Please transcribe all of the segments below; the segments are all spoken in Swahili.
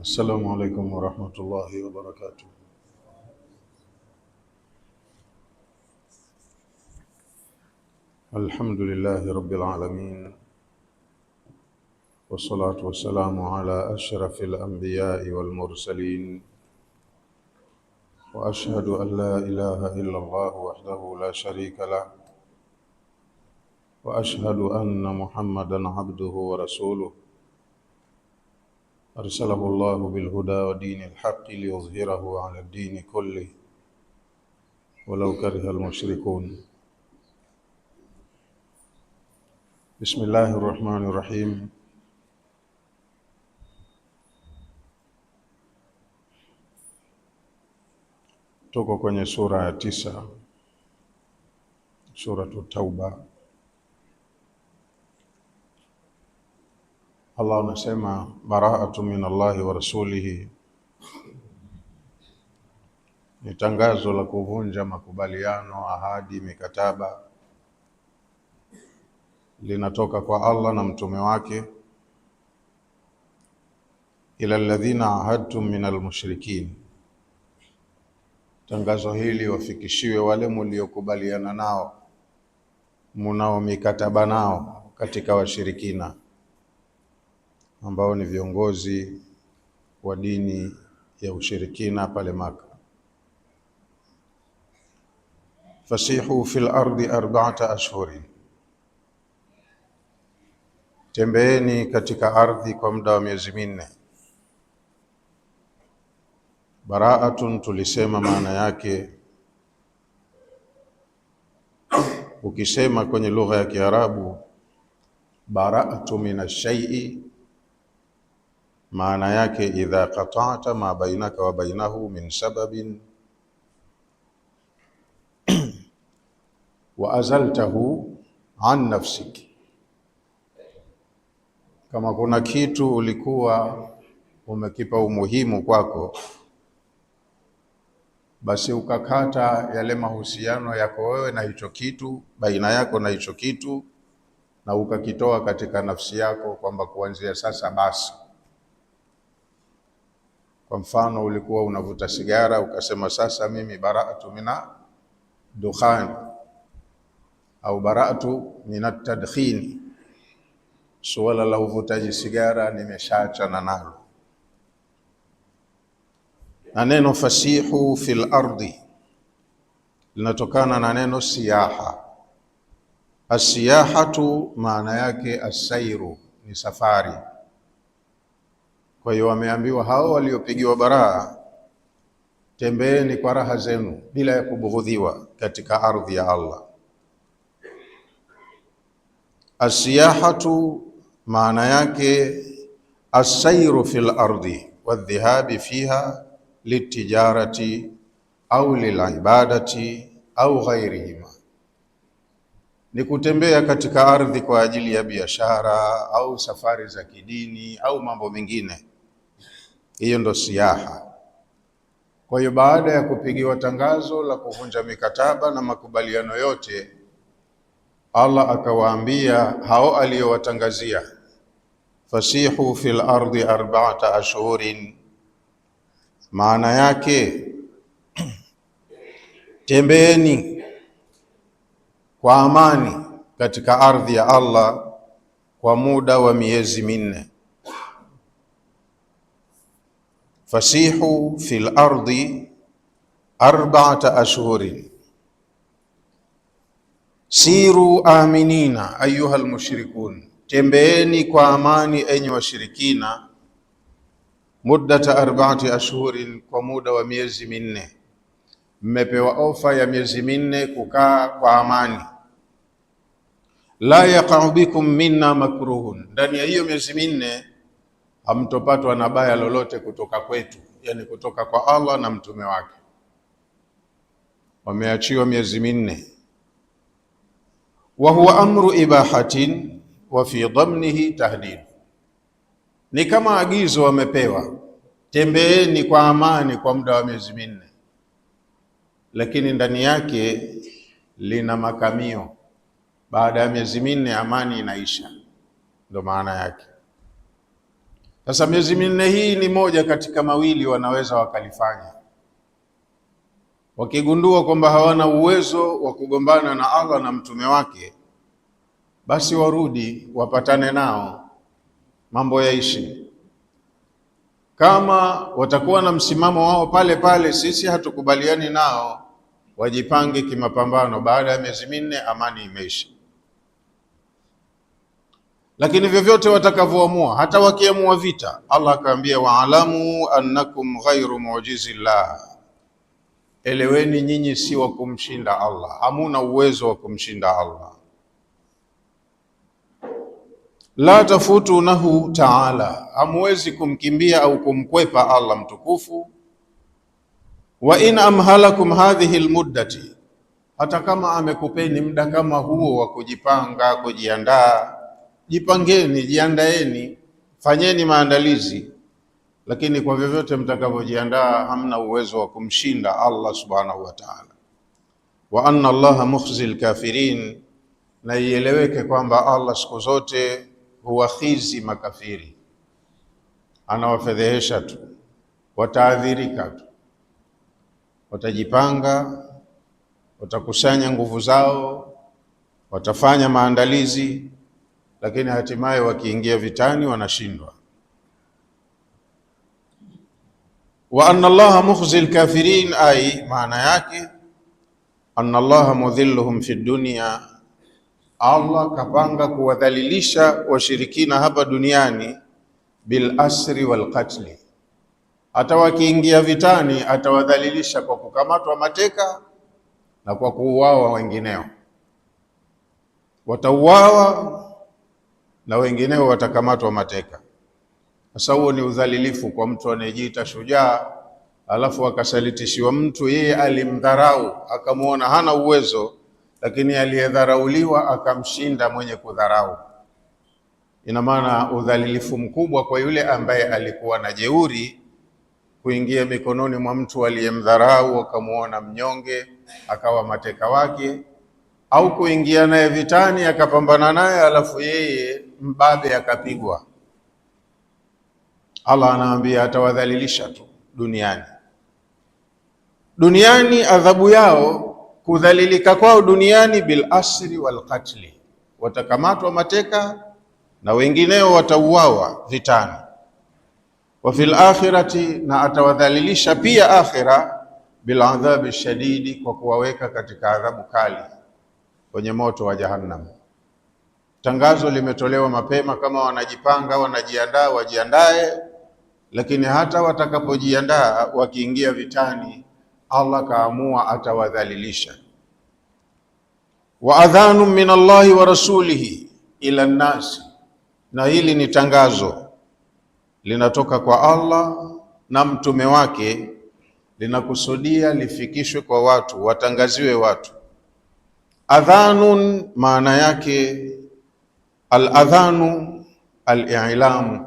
السلام عليكم ورحمة الله وبركاته. الحمد لله رب العالمين، والصلاة والسلام على أشرف الأنبياء والمرسلين، وأشهد أن لا إله إلا الله وحده لا شريك له، وأشهد أن محمدًا عبده ورسوله أرسله الله بالهدى ودين الحق ليظهره على الدين كله ولو كره المشركون. بسم الله الرحمن الرحيم. Tuko kwenye sura ya 9, Suratu Tauba. Allah anasema bara'atu min Allahi wa rasulihi, ni tangazo la kuvunja makubaliano, ahadi, mikataba, linatoka kwa Allah na mtume wake. Ila alladhina ahadtum min almushrikin, tangazo hili wafikishiwe wale mliokubaliana nao, munao mikataba nao katika washirikina ambao ni viongozi wa dini ya ushirikina pale Maka. Fasihu fil ardi 4 ashhurin, tembeeni katika ardhi kwa muda wa miezi 4. Bara'atun, tulisema maana yake, ukisema kwenye lugha ya Kiarabu bara'atu minash shay'i, maana yake idha qata'ta ma bainaka wa bainahu min sababin wa azaltahu an nafsik, kama kuna kitu ulikuwa umekipa umuhimu kwako, basi ukakata yale mahusiano yako wewe na hicho kitu, baina yako na hicho kitu, na ukakitoa katika nafsi yako kwamba kuanzia sasa basi. Kwa mfano, ulikuwa unavuta sigara, ukasema sasa mimi bara'atu mina dukhan au bara'atu minat tadkhin, suala la uvutaji sigara nimeshaachana nalo. Na neno fasihu fil ardi linatokana na neno siyaha. Asiyahatu maana yake asairu, ni safari. Kwa hiyo wameambiwa hao waliopigiwa baraa, tembeeni kwa raha zenu bila ya kubughudhiwa katika ardhi ya Allah. Asiyahatu maana yake asairu fil ardi wadhihabi fiha litijarati au lilibadati au ghairihima, ni kutembea katika ardhi kwa ajili ya biashara au safari za kidini au mambo mengine. Hiyo ndo siyaha. Kwa hiyo baada ya kupigiwa tangazo la kuvunja mikataba na makubaliano yote, Allah akawaambia hao aliyowatangazia, fasihu fil ardi 4 ashhurin, maana yake tembeeni kwa amani katika ardhi ya Allah kwa muda wa miezi 4. Fasihu fil ardi 4 ashhurin siru aminina ayuha almushrikun, tembeeni kwa amani enyi washirikina, muddata 4 ashhurin, kwa muda wa miezi 4. Mmepewa ofa ya miezi 4 kukaa kwa amani. La yaqa'u bikum minna makruhun, ndani ya hiyo miezi 4 hamtopatwa na baya lolote kutoka kwetu, yani kutoka kwa Allah na mtume wake. Wameachiwa miezi 4. Wa huwa amru ibahatin wa fi dhamnihi tahdid, ni kama agizo wamepewa, tembeeni kwa amani kwa muda wa miezi 4, lakini ndani yake lina makamio. Baada ya miezi 4 amani inaisha, ndo maana yake. Sasa miezi minne hii ni moja katika mawili wanaweza wakalifanya. Wakigundua kwamba hawana uwezo wa kugombana na Allah na mtume wake, basi warudi wapatane nao, mambo yaishi. Kama watakuwa na msimamo wao pale pale, sisi hatukubaliani nao, wajipange kimapambano. Baada ya miezi minne amani imeisha. Lakini vyovyote watakavyoamua, hata wakiamua vita, Allah akaambia waalamu annakum ghairu mu'jizillah, eleweni nyinyi si wa kumshinda Allah, hamuna uwezo wa kumshinda Allah. La tafutunahu ta'ala, hamwezi kumkimbia au kumkwepa Allah mtukufu. Wa in amhalakum hadhihi almuddati, hata kama amekupeni muda kama huo wa kujipanga, kujiandaa, jipangeni, jiandaeni, fanyeni maandalizi, lakini kwa vyovyote mtakavyojiandaa hamna uwezo wa kumshinda Allah subhanahu wa ta'ala. Wa anna Allaha mukhzil kafirin, na ieleweke kwamba Allah siku zote huwakhizi makafiri, anawafedhehesha tu, wataadhirika tu, watajipanga, watakusanya nguvu zao, watafanya maandalizi, lakini hatimaye wakiingia vitani wanashindwa. Wa anna Allaha mukhzil kafirin, ai maana yake anna Allaha mudhilluhum fi dunya, Allah kapanga kuwadhalilisha washirikina hapa duniani bil asri wal qatli. Hata wakiingia vitani atawadhalilisha kwa kukamatwa mateka na kwa kuuawa wengineo. Watauawa na wengineo watakamatwa mateka. Sasa huo ni udhalilifu kwa mtu anayejiita shujaa, alafu akasalitishiwa mtu yeye alimdharau, akamuona hana uwezo, lakini aliyedharauliwa akamshinda mwenye kudharau. Ina maana udhalilifu mkubwa kwa yule ambaye alikuwa na jeuri kuingia mikononi mwa mtu aliyemdharau, akamuona mnyonge akawa mateka wake, au kuingia naye vitani akapambana naye alafu yeye mbabe akapigwa. Allah anaambia atawadhalilisha tu duniani. Duniani adhabu yao, kudhalilika kwao duniani, bil asri wal qatli, watakamatwa mateka na wengineo watauawa vitani. Wa fil akhirati, na atawadhalilisha pia akhira, bil adhabi shadidi, kwa kuwaweka katika adhabu kali kwenye moto wa Jahannam. Tangazo limetolewa mapema, kama wanajipanga, wanajiandaa, wajiandae, lakini hata watakapojiandaa, wakiingia vitani, Allah kaamua atawadhalilisha. Wa adhanu min Allahi wa rasulihi ila nnasi, na hili ni tangazo linatoka kwa Allah na mtume wake, linakusudia lifikishwe kwa watu, watangaziwe watu. Adhanun maana yake al-adhanu al-i'lamu.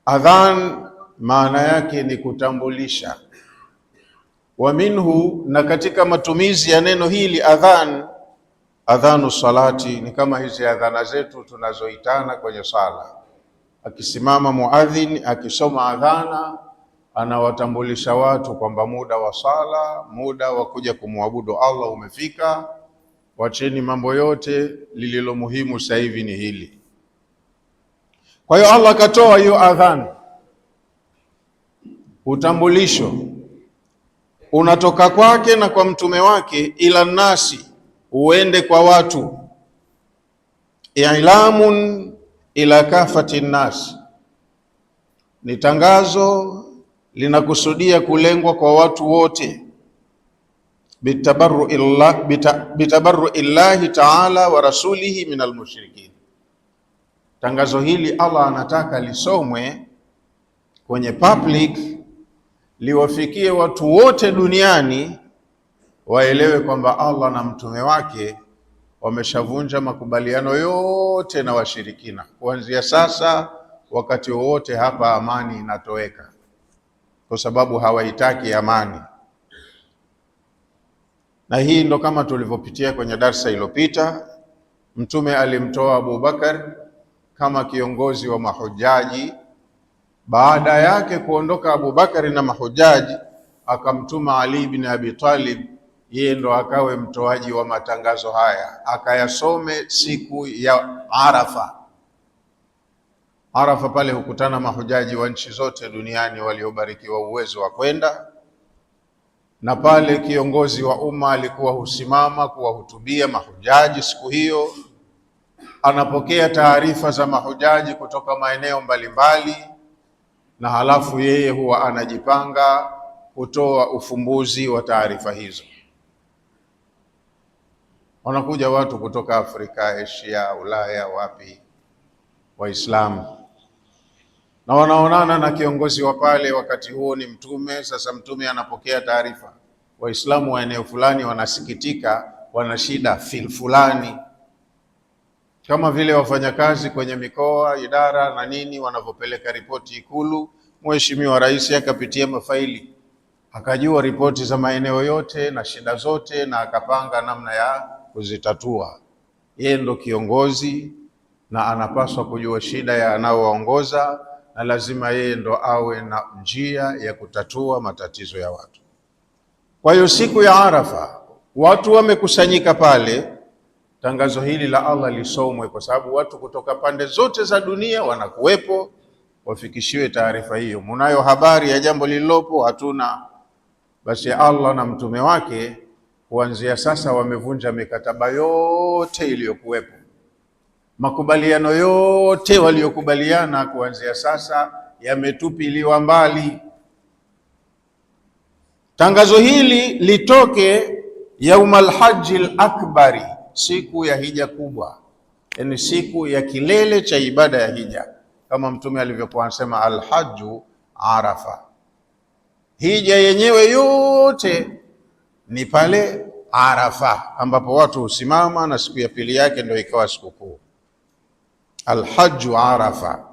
Adhan maana yake ni kutambulisha. Wa minhu, na katika matumizi ya neno hili adhan, adhanu salati, ni kama hizi adhana zetu tunazoitana kwenye sala. Akisimama muadhin akisoma adhana, anawatambulisha watu kwamba muda wa sala, muda wa kuja kumwabudu Allah umefika. Wacheni mambo yote, lililo muhimu sasa hivi ni hili. Kwa hiyo Allah katoa hiyo adhan, utambulisho unatoka kwake na kwa mtume wake, ila nasi, uende kwa watu. I'lamun ila kafati nnas, ni tangazo linakusudia kulengwa kwa watu wote. Bitabarru illahi ta'ala wa rasulihi min almushrikin. Tangazo hili Allah anataka lisomwe kwenye public, liwafikie watu wote duniani, waelewe kwamba Allah na mtume wake wameshavunja makubaliano yote na washirikina. Kuanzia sasa, wakati wowote hapa amani inatoweka, kwa sababu hawaitaki amani. Na hii ndo kama tulivyopitia kwenye darsa iliyopita, mtume alimtoa Abu Bakar kama kiongozi wa mahujaji. Baada yake kuondoka Abu Bakari na mahujaji, akamtuma Ali bin Abi Talib, yeye ndo akawe mtoaji wa matangazo haya, akayasome siku ya Arafa. Arafa pale hukutana mahujaji wa nchi zote duniani waliobarikiwa uwezo wa kwenda, na pale kiongozi wa umma alikuwa husimama kuwahutubia mahujaji siku hiyo. Anapokea taarifa za mahujaji kutoka maeneo mbalimbali, na halafu yeye huwa anajipanga kutoa ufumbuzi wa taarifa hizo. Wanakuja watu kutoka Afrika, Asia, Ulaya, wapi, Waislamu, na wanaonana na kiongozi wa pale. Wakati huo ni Mtume. Sasa Mtume anapokea taarifa, Waislamu wa eneo fulani wanasikitika, wana shida fulani, kama vile wafanyakazi kwenye mikoa, idara na nini wanavyopeleka ripoti Ikulu. Mheshimiwa Rais akapitia mafaili, akajua ripoti za maeneo yote na shida zote, na akapanga namna ya kuzitatua. Yeye ndo kiongozi na anapaswa kujua shida ya anaowaongoza, na lazima yeye ndo awe na njia ya kutatua matatizo ya watu. Kwa hiyo siku ya Arafa watu wamekusanyika pale, tangazo hili la Allah lisomwe, kwa sababu watu kutoka pande zote za dunia wanakuwepo, wafikishiwe taarifa hiyo. Munayo habari ya jambo lililopo? Hatuna. Basi Allah na mtume wake kuanzia sasa wamevunja mikataba yote iliyokuwepo, makubaliano yote waliokubaliana kuanzia sasa yametupiliwa mbali. Tangazo hili litoke Yaumal Hajjil Akbari, siku ya hija kubwa, yani siku ya kilele cha ibada ya hija, kama mtume alivyokuwa anasema alhajju Arafa. Hija yenyewe yote ni pale Arafa, ambapo watu husimama, na siku ya pili yake ndio ikawa sikukuu, alhajju Arafa.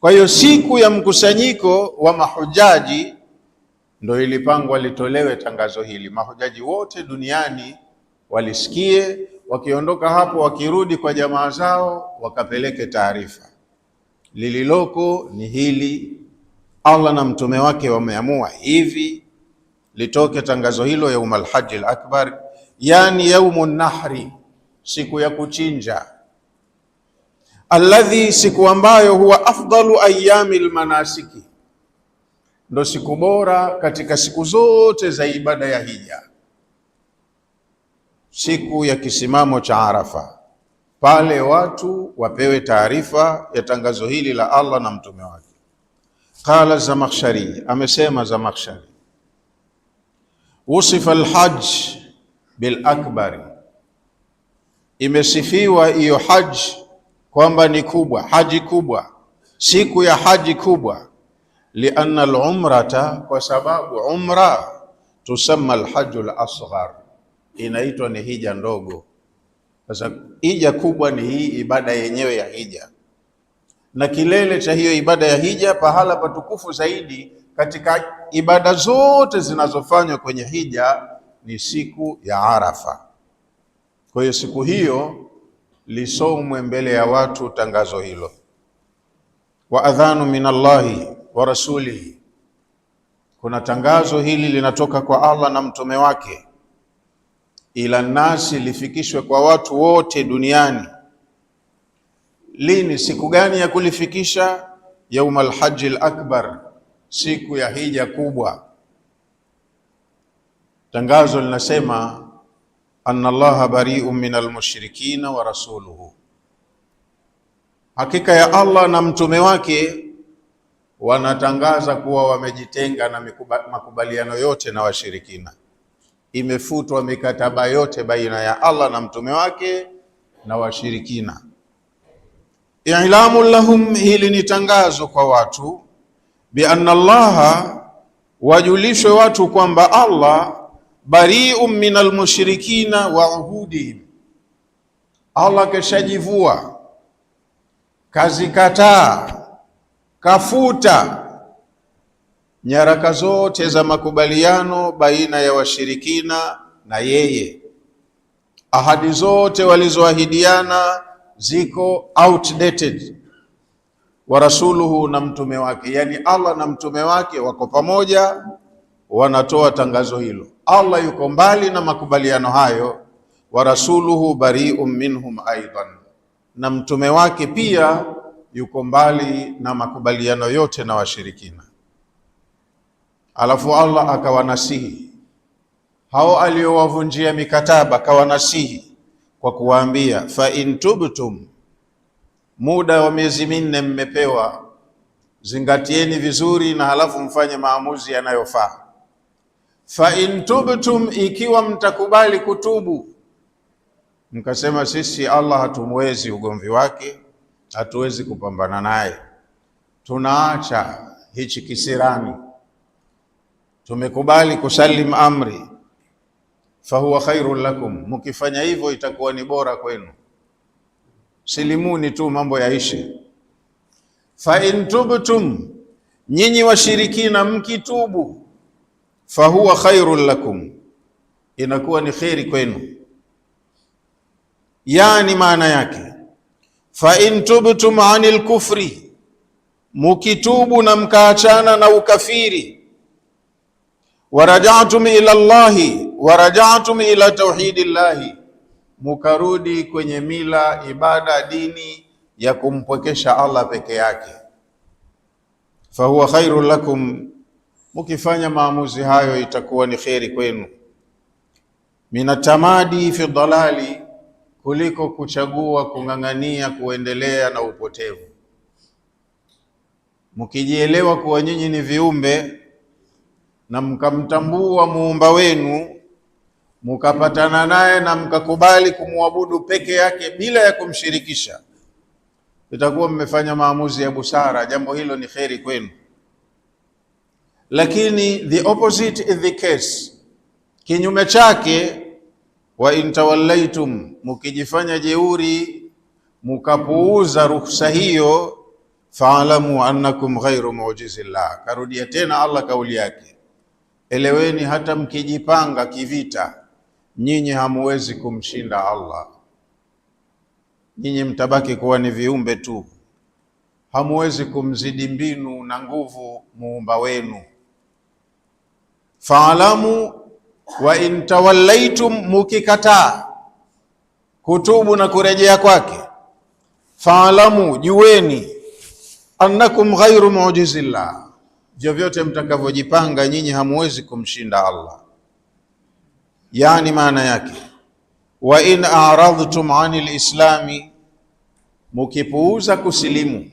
Kwa hiyo siku ya mkusanyiko wa mahujaji ndio ilipangwa litolewe tangazo hili, mahujaji wote duniani walisikie, wakiondoka hapo wakirudi kwa jamaa zao wakapeleke taarifa. Lililoko ni hili, Allah na mtume wake wameamua hivi, litoke tangazo hilo Yaumal Hajjil Akbar, yani yaumun nahri, siku ya kuchinja, alladhi, siku ambayo huwa afdalu ayyamil manasiki, ndo siku bora katika siku zote za ibada ya hija, siku ya kisimamo cha Arafa. Pale watu wapewe taarifa ya tangazo hili la Allah na mtume wake. Qala Zamakhshari, amesema Zamakhshari, usifa alhajj bil akbari, imesifiwa hiyo haji kwamba ni kubwa, haji kubwa, siku ya haji kubwa. Lianna al-umrata, kwa sababu umra tusamma al-hajjul asghar, inaitwa ni hija ndogo. Sasa hija kubwa ni hii ibada yenyewe ya hija, na kilele cha hiyo ibada ya hija, pahala patukufu zaidi katika ibada zote zinazofanywa kwenye hija ni siku ya Arafa. Kwa hiyo siku hiyo lisomwe mbele ya watu tangazo hilo. Wa adhanu min Allahi wa rasulihi, kuna tangazo hili linatoka kwa Allah na mtume wake, ila nasi, lifikishwe kwa watu wote duniani. Lini? Siku gani ya kulifikisha? Yaumal Hajjil Akbar, siku ya hija kubwa. Tangazo linasema anna Allaha bari'un minal mushrikina wa rasuluhu, hakika ya Allah na mtume wake wanatangaza kuwa wamejitenga na makubaliano yote na washirikina. Imefutwa mikataba yote baina ya Allah na mtume wake na washirikina. I'lamu lahum, hili ni tangazo kwa watu, bi anna Allaha, wajulishwe watu kwamba Allah bari'un minal mushrikina wa uhudihim, Allah keshajivua, kazikataa, kafuta nyaraka zote za makubaliano baina ya washirikina na yeye. Ahadi zote walizoahidiana ziko outdated, wa rasuluhu, na mtume wake. Yani Allah na mtume wake wako pamoja, wanatoa tangazo hilo. Allah yuko mbali na makubaliano hayo, wa rasuluhu bari'un minhum aidan, na mtume wake pia yuko mbali na makubaliano yote na washirikina. Alafu Allah akawanasihi hao aliowavunjia mikataba, akawanasihi kwa kuwaambia, fa in tubtum, muda wa miezi minne mmepewa, zingatieni vizuri na halafu mfanye maamuzi yanayofaa. Fa in tubtum, ikiwa mtakubali kutubu, mkasema sisi Allah hatumwezi ugomvi wake, hatuwezi kupambana naye, tunaacha hichi kisirani, tumekubali kusalim amri, fahuwa khairun lakum, mkifanya hivyo itakuwa ni bora kwenu, silimuni tu mambo yaishe. Fa in tubtum, nyinyi washirikina mkitubu, fahuwa khairun lakum, inakuwa ni kheri kwenu. Yani maana yake, fa in tubtum anil kufri, mukitubu na mkaachana na ukafiri, warajatum ila Allahi, warajatum ila tauhidillahi, mukarudi kwenye mila, ibada, dini ya kumpwekesha Allah peke yake, fahuwa khairun lakum, mukifanya maamuzi hayo itakuwa ni kheri kwenu. Minatamadi fi dalali, kuliko kuchagua kung'ang'ania kuendelea na upotevu. Mkijielewa kuwa nyinyi ni viumbe na mkamtambua muumba wenu, mkapatana naye na mkakubali kumwabudu peke yake bila ya kumshirikisha, itakuwa mmefanya maamuzi ya busara. Jambo hilo ni kheri kwenu. Lakini the opposite is the case, kinyume chake, wa in tawallaitum, mukijifanya jeuri mukapuuza ruhusa hiyo, faalamu annakum ghairu mu'jizillah. Karudia tena Allah kauli yake, eleweni hata mkijipanga kivita, nyinyi hamuwezi kumshinda Allah. Nyinyi mtabaki kuwa ni viumbe tu, hamuwezi kumzidi mbinu na nguvu muumba wenu. Faalamu, wa in tawallaitum, mukikataa kutubu na kurejea kwake, faalamu, jueni, annakum ghairu mu'jizillah, vyovyote mtakavyojipanga nyinyi hamuwezi kumshinda Allah. Yani maana yake, wa in a'radhtum 'anil islami, mukipuuza kusilimu,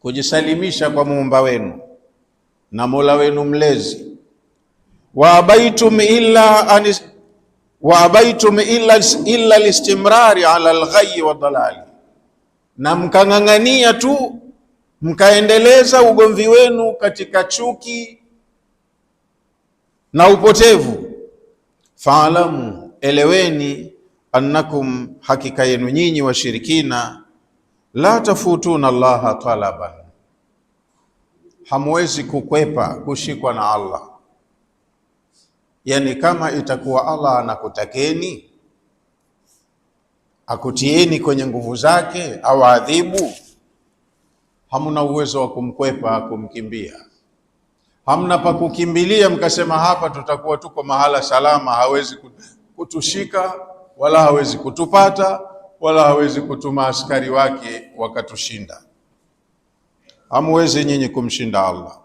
kujisalimisha kwa muumba wenu na Mola wenu mlezi, wa abaitum illa listimrari ala alghayyi wa dalali, na mkang'ang'ania tu mkaendeleza ugomvi wenu katika chuki na upotevu, faalamu, eleweni, annakum, hakika yenu nyinyi washirikina, la tafutuna Allaha talaban, hamwezi kukwepa kushikwa na Allah. Yani kama itakuwa Allah anakutakeni akutieni kwenye nguvu zake au adhibu, hamna uwezo wa kumkwepa, kumkimbia. Hamna pa kukimbilia mkasema hapa tutakuwa tuko mahala salama, hawezi kutushika wala hawezi kutupata wala hawezi kutuma askari wake wakatushinda. Hamwezi nyinyi kumshinda Allah.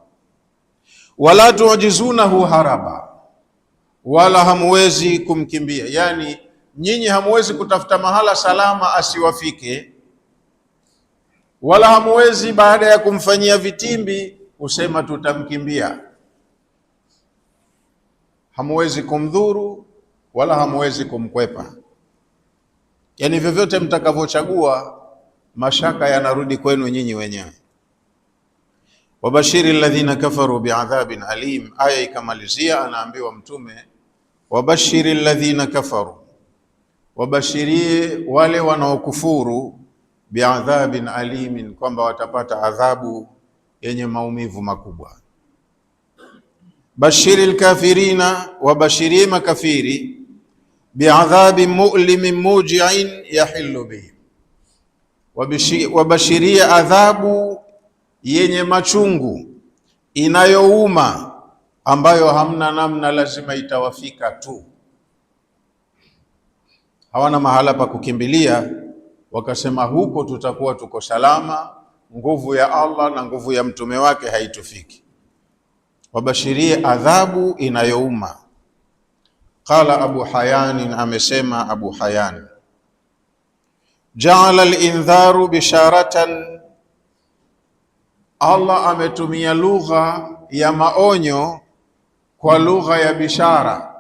Wala tujizunahu haraba, wala hamwezi kumkimbia. Yani nyinyi hamwezi kutafuta mahala salama asiwafike, wala hamwezi baada ya kumfanyia vitimbi usema tutamkimbia. Hamwezi kumdhuru wala hamwezi kumkwepa. Yani vyovyote mtakavyochagua, mashaka yanarudi kwenu nyinyi wenyewe. Wabashiri alladhina kafaru bi'adhabin alim, aya ikamalizia, anaambiwa mtume, wabashiri alladhina kafaru, wabashirie wale wanaokufuru, bi'adhabin alimin, kwamba watapata adhabu yenye maumivu makubwa. Bashiri alkafirina, wabashirie makafiri, bi'adhabin mu'limin muji'in yahillu bihim, wabashiria adhabu yenye machungu inayouma, ambayo hamna namna, lazima itawafika tu. Hawana mahala pa kukimbilia, wakasema huko tutakuwa tuko salama, nguvu ya Allah na nguvu ya mtume wake haitufiki. Wabashirie adhabu inayouma. Qala Abu Hayyan, amesema Abu Hayyan, ja'ala al-indharu bisharatan, Allah ametumia lugha ya maonyo kwa lugha ya bishara,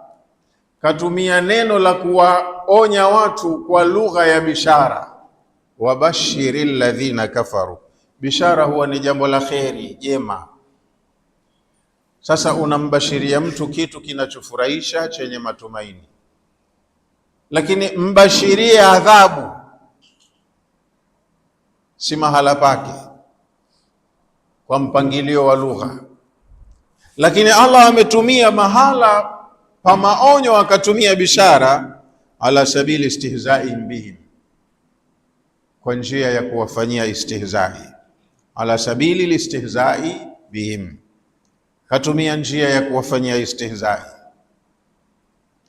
katumia neno la kuwaonya watu kwa lugha ya bishara. Wabashiril ladhina kafaru, bishara huwa ni jambo la kheri jema. Sasa unambashiria mtu kitu kinachofurahisha chenye matumaini, lakini mbashirie adhabu, si mahala pake kwa mpangilio wa lugha. Lakini Allah ametumia mahala pa maonyo, akatumia bishara, ala sabili istihzai bihim, kwa njia ya kuwafanyia istihzai. Ala sabili listihzai bihim, katumia njia ya kuwafanyia istihzai.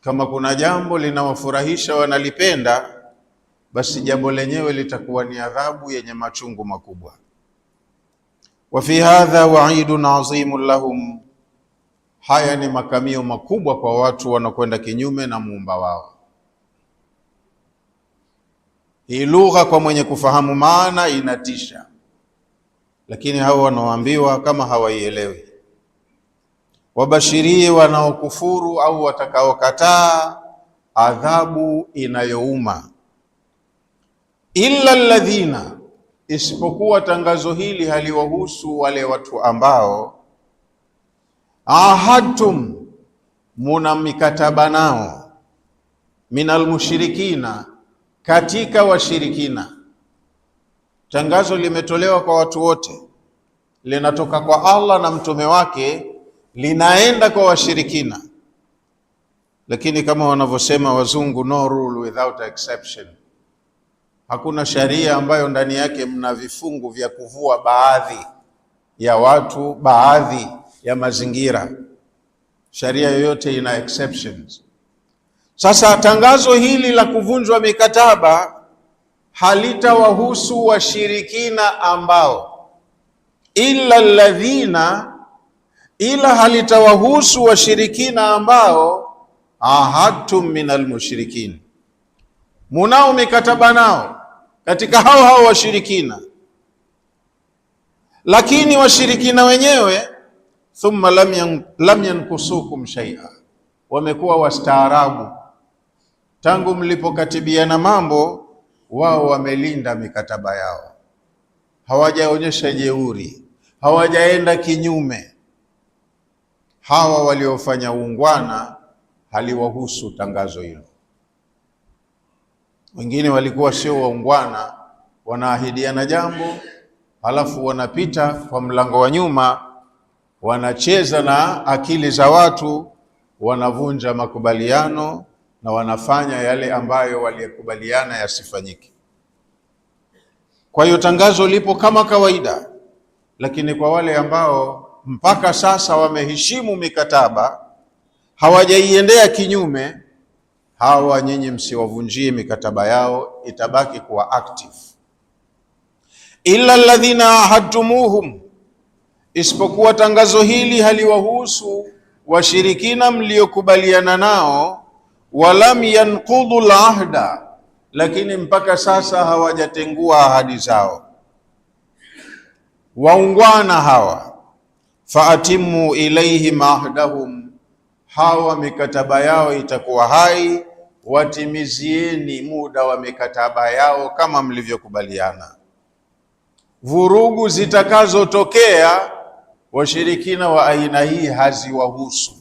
Kama kuna jambo linawafurahisha wanalipenda, basi jambo lenyewe litakuwa ni adhabu yenye machungu makubwa. Wa fi hadha wa'idun azimun lahum, haya ni makamio makubwa kwa watu wanakwenda kinyume na muumba wao. Hii lugha kwa mwenye kufahamu maana inatisha, lakini hao wanaoambiwa kama hawaielewi. Wabashirie wanaokufuru au watakaokataa adhabu inayouma. Illa alladhina, isipokuwa tangazo hili haliwahusu wale watu ambao ahadtum, muna mikataba nao, minal mushrikina, katika washirikina. Tangazo limetolewa kwa watu wote, linatoka kwa Allah na mtume wake, linaenda kwa washirikina. Lakini kama wanavyosema wazungu, no rule without exception. Hakuna sharia ambayo ndani yake mna vifungu vya kuvua baadhi ya watu, baadhi ya mazingira. Sharia yoyote ina exceptions. Sasa tangazo hili la kuvunjwa mikataba halitawahusu washirikina ambao, illa alladhina, ila halitawahusu washirikina ambao ahadtum minal mushrikin, munao mikataba nao katika hao washirikina. Lakini washirikina wenyewe thumma lam yankusukum shay'a, wamekuwa wastaarabu tangu mlipokatibiana mambo, wao wamelinda mikataba yao, hawajaonyesha jeuri, hawajaenda kinyume. Hawa waliofanya uungwana haliwahusu tangazo hilo. Wengine walikuwa sio waungwana, wanaahidiana jambo halafu wanapita kwa mlango wa nyuma, wanacheza na akili za watu, wanavunja makubaliano na wanafanya yale ambayo waliyekubaliana yasifanyike. Kwa hiyo tangazo lipo kama kawaida, lakini kwa wale ambao mpaka sasa wameheshimu mikataba, hawajaiendea kinyume, hawa nyinyi msiwavunjie mikataba yao, itabaki kuwa active. Illa alladhina ahadtumuhum, isipokuwa tangazo hili haliwahusu washirikina mliokubaliana nao, walam yanqudhu al-ahda, lakini mpaka sasa hawajatengua ahadi zao, waungwana hawa. Faatimu ilaihim ahdahum, hawa mikataba yao itakuwa hai, watimizieni muda wa mikataba yao kama mlivyokubaliana. Vurugu zitakazotokea washirikina wa aina hii haziwahusu,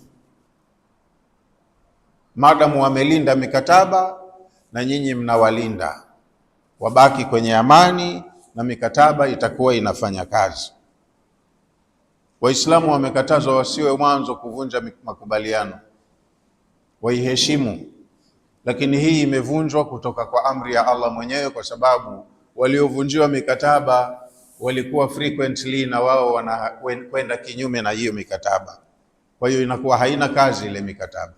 madamu wamelinda mikataba na nyinyi mnawalinda, wabaki kwenye amani na mikataba itakuwa inafanya kazi. Waislamu wamekatazwa wasiwe mwanzo kuvunja makubaliano, waiheshimu. Lakini hii imevunjwa kutoka kwa amri ya Allah mwenyewe, kwa sababu waliovunjiwa mikataba walikuwa frequently na wao wanakwenda kinyume na hiyo mikataba, kwa hiyo inakuwa haina kazi ile mikataba.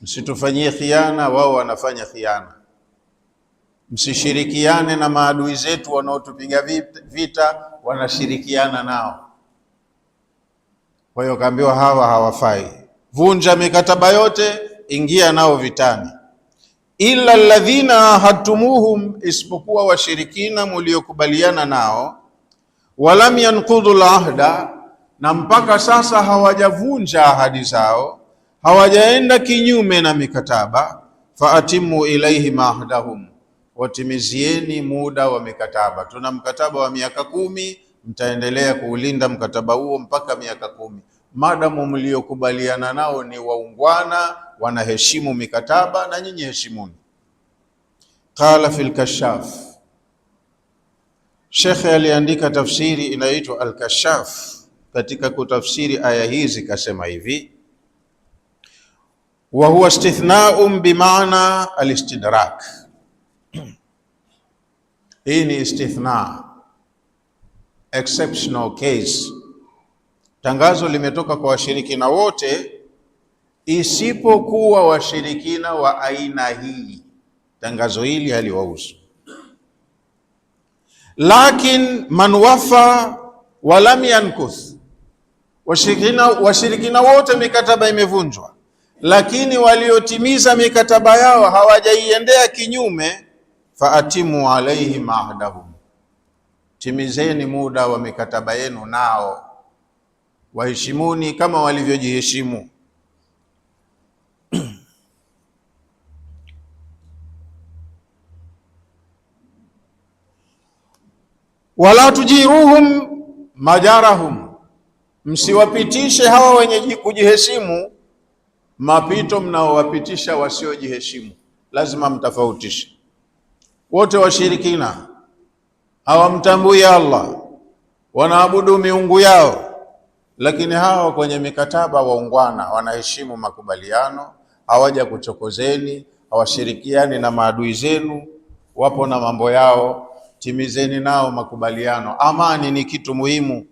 Msitufanyie khiana, wao wanafanya khiana. Msishirikiane na maadui zetu wanaotupiga vita, wanashirikiana nao. Kwa hiyo kaambiwa hawa hawafai, vunja mikataba yote, ingia nao vitani. Illa alladhina ahadtumuhum, isipokuwa washirikina muliokubaliana nao, walam yanqudhu al-ahda, na mpaka sasa hawajavunja ahadi zao, hawajaenda kinyume na mikataba. Faatimu ilaihim ahdahum, watimizieni muda wa mikataba. Tuna mkataba wa miaka 10, mtaendelea kuulinda mkataba huo mpaka miaka 10, madamu mliokubaliana nao ni waungwana, wanaheshimu mikataba, na nyinyi heshimuni. Qala fil Kashaf, Shekhe aliandika tafsiri inaitwa Al-Kashaf. Katika kutafsiri aya hizi kasema hivi: wa huwa istithnaun bimaana alistidrak. Hii ni istithna, exceptional case. Tangazo limetoka kwa washirikina wote isipokuwa washirikina wa aina hii. Tangazo hili haliwahusu. Lakin man wafa wa lam yankuth, washirikina wote mikataba imevunjwa, lakini waliotimiza mikataba yao hawajaiendea kinyume. Faatimu alaihim ahdahum, timizeni muda wa mikataba yenu nao, waheshimuni kama walivyojiheshimu. Wala tujiruhum majarahum, msiwapitishe hawa wenye kujiheshimu mapito mnaowapitisha wasiojiheshimu. Lazima mtofautishe. Wote washirikina hawamtambui Allah, wanaabudu miungu yao, lakini hawa kwenye mikataba waungwana, wanaheshimu makubaliano, hawaja kuchokozeni, hawashirikiani na maadui zenu, wapo na mambo yao. Timizeni nao makubaliano. Amani ni kitu muhimu,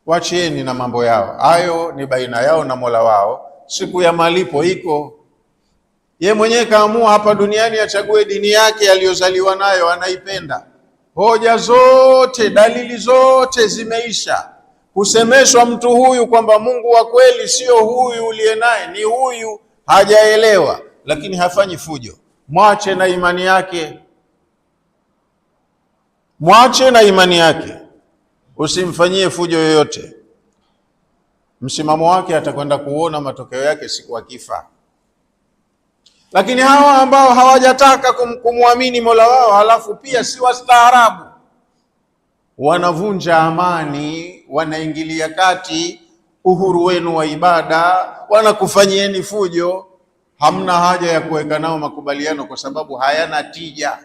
wachieni na mambo yao, hayo ni baina yao na Mola wao. Siku ya malipo iko, ye mwenyewe kaamua hapa duniani achague dini yake aliyozaliwa nayo, anaipenda. Hoja zote, dalili zote zimeisha kusemeshwa mtu huyu kwamba Mungu wa kweli sio huyu uliye naye, ni huyu, hajaelewa, lakini hafanyi fujo. Mwache na imani yake, mwache na imani yake, usimfanyie fujo yoyote. Msimamo wake atakwenda kuona matokeo yake siku akifa. Lakini hawa ambao hawajataka kumwamini Mola wao, halafu pia si wastaarabu, wanavunja amani, wanaingilia kati uhuru wenu wa ibada, wanakufanyieni fujo, hamna haja ya kuweka nao makubaliano kwa sababu hayana tija.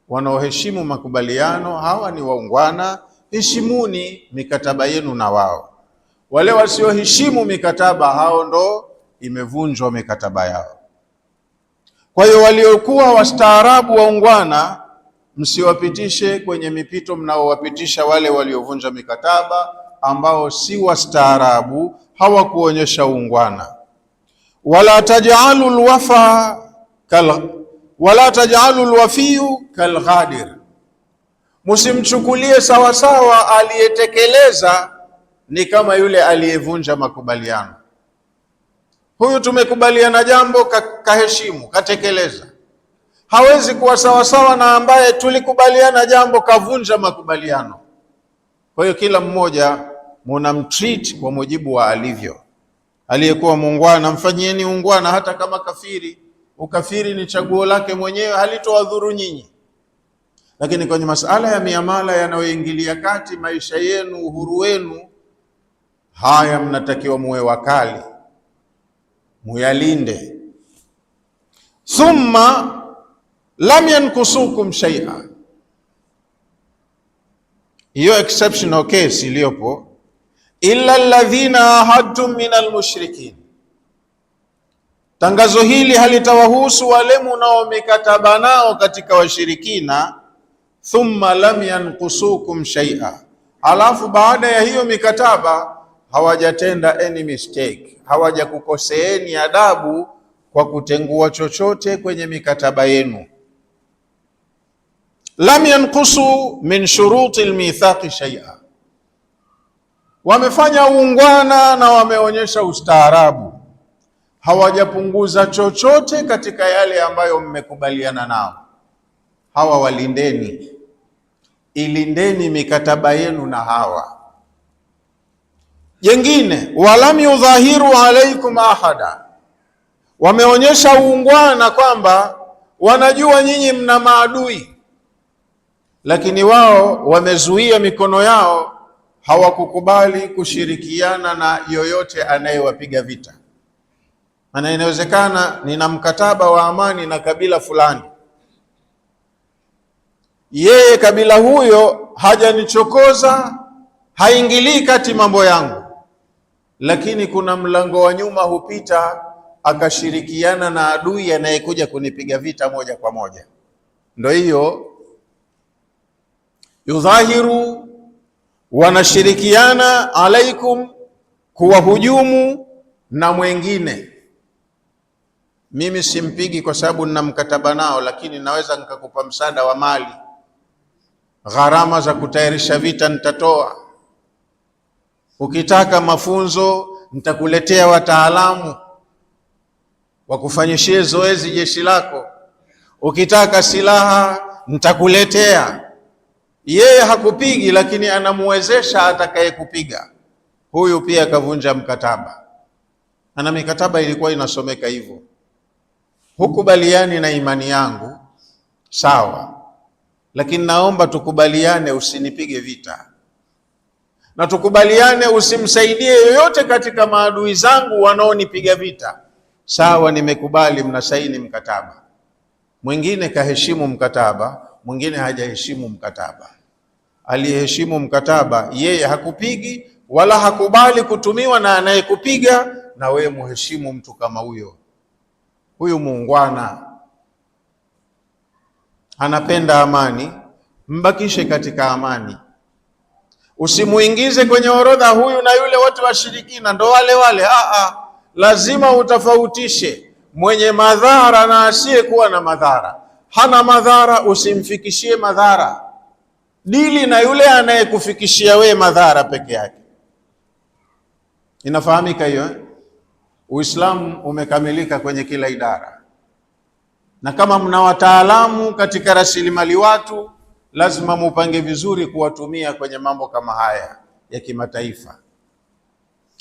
Wanaoheshimu makubaliano hawa ni waungwana, heshimuni mikataba yenu na wao. Wale wasioheshimu mikataba, hao ndo imevunjwa mikataba yao. Kwa hiyo waliokuwa wastaarabu waungwana, msiwapitishe kwenye mipito mnaowapitisha wale waliovunja mikataba, ambao si wastaarabu, hawakuonyesha uungwana. Wala tajalu alwafiyu kalghadir, musimchukulie sawasawa aliyetekeleza ni kama yule aliyevunja makubaliano. Huyu tumekubaliana jambo, kaheshimu, katekeleza. Hawezi kuwa sawasawa na ambaye tulikubaliana jambo, kavunja makubaliano. Kwa hiyo kila mmoja munamtreat kwa mujibu wa alivyo. Aliyekuwa muungwana mfanyieni ungwana, hata kama kafiri. Ukafiri ni chaguo lake mwenyewe, halitowadhuru nyinyi. Lakini kwenye masala ya miamala yanayoingilia kati maisha yenu, uhuru wenu, haya mnatakiwa muwe wakali, muyalinde. Thumma lam yankusukum shay'a, hiyo exceptional case iliyopo, illa alladhina ahadtum min almushrikin, Tangazo hili halitawahusu wale mnao mikataba nao katika washirikina, thumma lam yanqusukum shay'a, alafu baada ya hiyo mikataba hawajatenda any mistake, hawajakukoseeni adabu kwa kutengua chochote kwenye mikataba yenu. Lam yanqusu min shuruti almithaqi shay'a, wamefanya uungwana na wameonyesha ustaarabu, hawajapunguza chochote katika yale ambayo mmekubaliana nao. Hawa walindeni, ilindeni mikataba yenu na hawa. Jengine, walam yudhahiru alaikum ahada, wameonyesha uungwana kwamba wanajua nyinyi mna maadui, lakini wao wamezuia mikono yao, hawakukubali kushirikiana na yoyote anayewapiga vita. Maana inawezekana nina mkataba wa amani na kabila fulani, yeye kabila huyo hajanichokoza, haingilii kati mambo yangu, lakini kuna mlango wa nyuma hupita akashirikiana na adui anayekuja kunipiga vita moja kwa moja. Ndio hiyo yudhahiru, wanashirikiana alaikum, kuwahujumu na mwengine. Mimi simpigi kwa sababu nina mkataba nao, lakini naweza nikakupa msaada wa mali, gharama za kutayarisha vita nitatoa. Ukitaka mafunzo nitakuletea wataalamu wakufanyishie zoezi jeshi lako. Ukitaka silaha nitakuletea. Yeye hakupigi, lakini anamuwezesha atakaye kupiga. Huyu pia akavunja mkataba, na mikataba ilikuwa inasomeka hivyo: hukubaliani na imani yangu, sawa, lakini naomba tukubaliane usinipige vita, na tukubaliane usimsaidie yoyote katika maadui zangu wanaonipiga vita. Sawa, nimekubali, mnasaini mkataba. Mwingine kaheshimu mkataba, mwingine hajaheshimu mkataba. Aliyeheshimu mkataba yeye hakupigi wala hakubali kutumiwa na anayekupiga, na wewe muheshimu mtu kama huyo. Huyu muungwana, anapenda amani, mbakishe katika amani. Usimuingize kwenye orodha huyu na yule wote washirikina ndo wale wale. Lazima utofautishe mwenye madhara na asiyekuwa na madhara. Hana madhara, usimfikishie madhara. Dili na yule anayekufikishia we madhara peke yake. Inafahamika hiyo. Uislamu umekamilika kwenye kila idara, na kama mna wataalamu katika rasilimali watu, lazima mupange vizuri kuwatumia kwenye mambo kama haya ya kimataifa.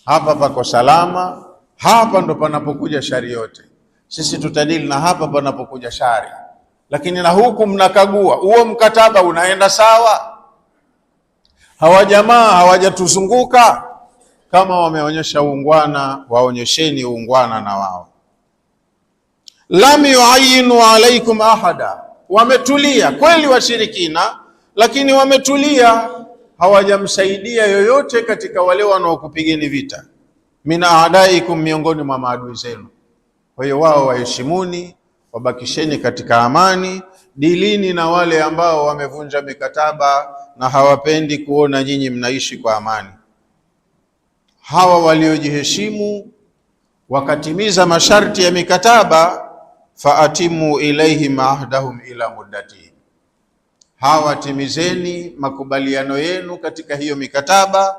Hapa pako salama, hapa ndo panapokuja shari yote. Sisi tutadili na hapa panapokuja shari, lakini na huku mnakagua huo mkataba unaenda sawa. Hawa jamaa hawajatuzunguka, kama wameonyesha uungwana, waonyesheni uungwana na wao. Lam yuayinu alaikum ahada, wametulia kweli washirikina, lakini wametulia, hawajamsaidia yoyote katika wale wanaokupigeni vita. Min aadaikum, miongoni mwa maadui zenu. Kwa hiyo wao waheshimuni, wabakisheni katika amani, dilini na wale ambao wamevunja mikataba na hawapendi kuona nyinyi mnaishi kwa amani. Hawa waliojiheshimu wakatimiza masharti ya mikataba, faatimu ilaihim ahdahum ila muddati, hawa timizeni makubaliano yenu katika hiyo mikataba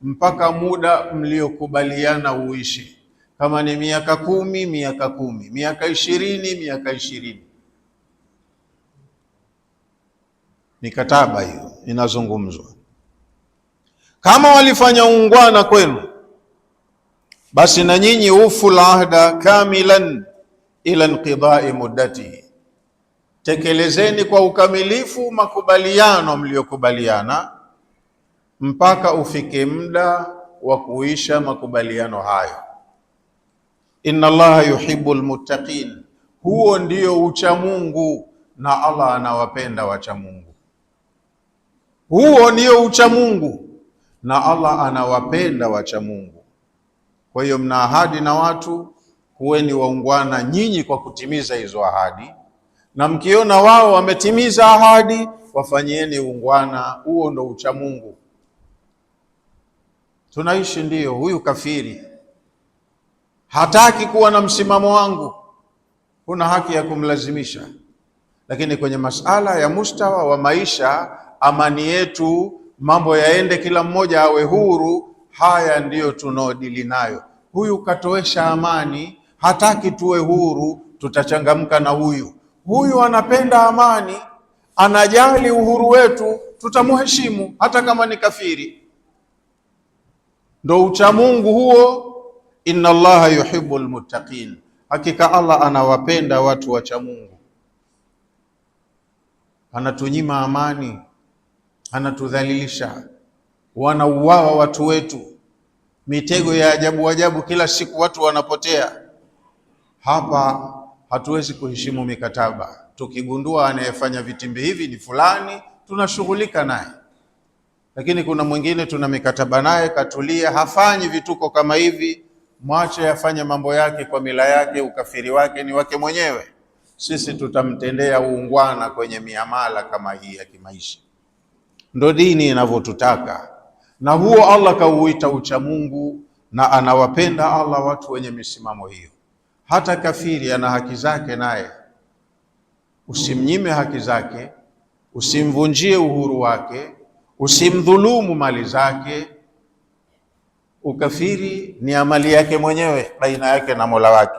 mpaka muda mliokubaliana uishi. Kama ni miaka 10, miaka 10, miaka 20, miaka 20. Mikataba hiyo inazungumzwa. Kama walifanya uungwana kwenu, basi na nyinyi uful ahda kamilan ila inqidai muddati, tekelezeni kwa ukamilifu makubaliano mliokubaliana mpaka ufike muda wa kuisha makubaliano hayo. Inna Allaha yuhibbul muttaqin, huo ndio ucha Mungu, na Allah anawapenda wacha Mungu. Huo ndio ucha Mungu, na Allah anawapenda wacha Mungu. Kwa hiyo mna ahadi na watu kuweni waungwana nyinyi kwa kutimiza hizo ahadi, na mkiona wao wametimiza ahadi, wafanyieni ungwana. Huo ndo ucha Mungu. Tunaishi ndiyo, huyu kafiri hataki kuwa na msimamo wangu, huna haki ya kumlazimisha. Lakini kwenye masala ya mustawa wa maisha, amani yetu, mambo yaende, kila mmoja awe huru, haya ndiyo tunaodili nayo. Huyu katoesha amani, hataki tuwe huru, tutachangamka na huyu. Huyu anapenda amani, anajali uhuru wetu, tutamuheshimu hata kama ni kafiri. Ndo ucha Mungu huo. Inna Allaha yuhibbul muttaqin, hakika Allah anawapenda watu wacha Mungu. Anatunyima amani, anatudhalilisha, wanauawa watu wetu, mitego ya ajabu ajabu, kila siku watu wanapotea. Hapa hatuwezi kuheshimu mikataba. Tukigundua anayefanya vitimbi hivi ni fulani, tunashughulika naye. Lakini kuna mwingine tuna mikataba naye, katulia, hafanyi vituko kama hivi, mwache afanye mambo yake kwa mila yake, ukafiri wake ni wake mwenyewe. Sisi tutamtendea uungwana kwenye miamala kama hii ya kimaisha. Ndo dini inavyotutaka, na huo Allah kauita ucha Mungu, na anawapenda Allah watu wenye misimamo hiyo. Hata kafiri ana haki zake, naye usimnyime haki zake, usimvunjie uhuru wake, usimdhulumu mali zake. Ukafiri ni amali yake mwenyewe baina yake na Mola wake,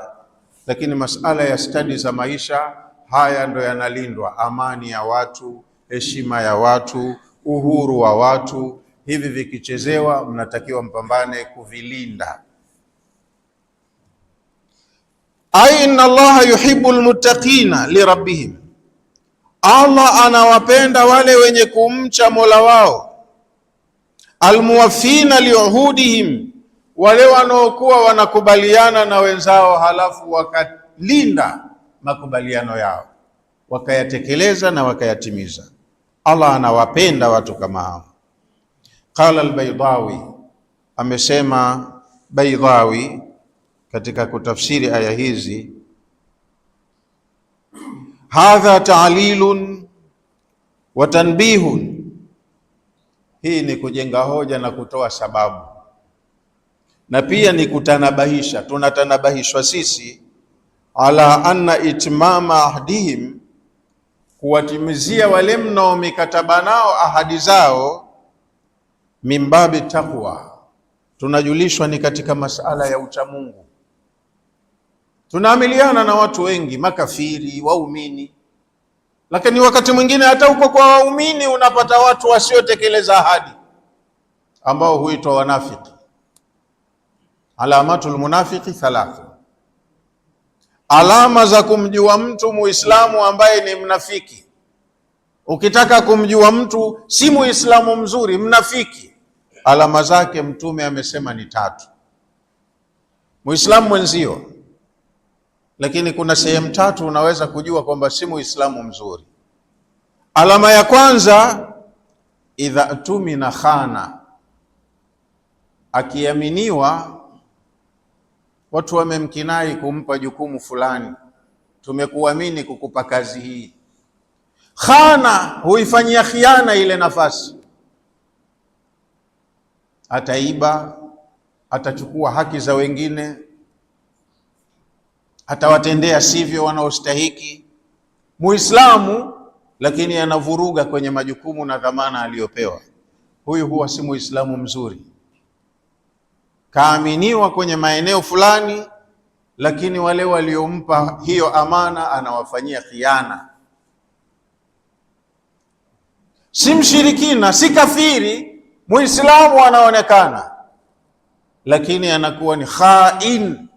lakini masala ya stadi za maisha haya ndo yanalindwa. Amani ya watu, heshima ya watu, uhuru wa watu, hivi vikichezewa, mnatakiwa mpambane kuvilinda. Ay inna Allaha yuhibbul muttaqina li rabbihim, Allah anawapenda wale wenye kumcha Mola wao. Almuwafina liuhudihim, wale wanaokuwa wanakubaliana na wenzao halafu wakalinda makubaliano yao, wakayatekeleza na wakayatimiza. Allah anawapenda watu kama hao. Qala al-Baydawi, amesema Baydawi katika kutafsiri aya hizi, hadha ta'lilun wa tanbihun, hii ni kujenga hoja na kutoa sababu, na pia ni kutanabahisha. Tunatanabahishwa sisi ala anna itmama ahdihim, kuwatimizia wale mnao mikataba nao ahadi zao, mimbabi taqwa, tunajulishwa ni katika masala ya uchamungu. Tunaamiliana na watu wengi, makafiri, waumini, lakini wakati mwingine hata huko kwa waumini unapata watu wasiotekeleza ahadi, ambao huitwa wanafiki. Alamatul munafiki thalatha, alama za kumjua mtu muislamu ambaye ni mnafiki. Ukitaka kumjua mtu si muislamu mzuri, mnafiki, alama zake Mtume amesema ni tatu. Muislamu mwenzio, lakini kuna sehemu tatu unaweza kujua kwamba si muislamu mzuri. Alama ya kwanza, idha tumina khana, akiaminiwa, watu wamemkinai kumpa jukumu fulani, tumekuamini kukupa kazi hii, khana, huifanyia khiana ile nafasi, ataiba, atachukua haki za wengine, atawatendea sivyo wanaostahiki. Muislamu lakini anavuruga kwenye majukumu na dhamana aliyopewa, huyu huwa si muislamu mzuri. Kaaminiwa kwenye maeneo fulani, lakini wale waliompa hiyo amana anawafanyia khiana. Si mshirikina, si kafiri, muislamu anaonekana, lakini anakuwa ni khain.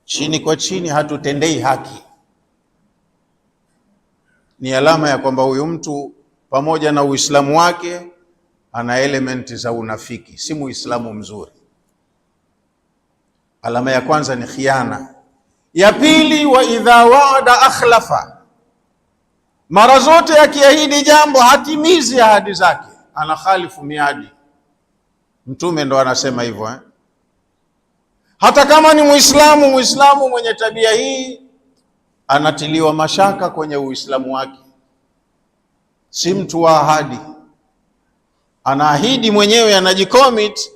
Chini kwa chini hatutendei haki. Ni alama ya kwamba huyu mtu pamoja na uislamu wake ana elementi za unafiki, si muislamu mzuri. Alama ya kwanza ni khiana. Ya pili, wa idha waada akhlafa, mara zote akiahidi jambo hatimizi ahadi zake, ana khalifu miadi. Mtume ndo anasema hivyo Hata kama ni Muislamu mwenye tabia hii anatiliwa mashaka kwenye Uislamu wake. Si mtu wa ahadi, anaahidi mwenyewe, anajicommit,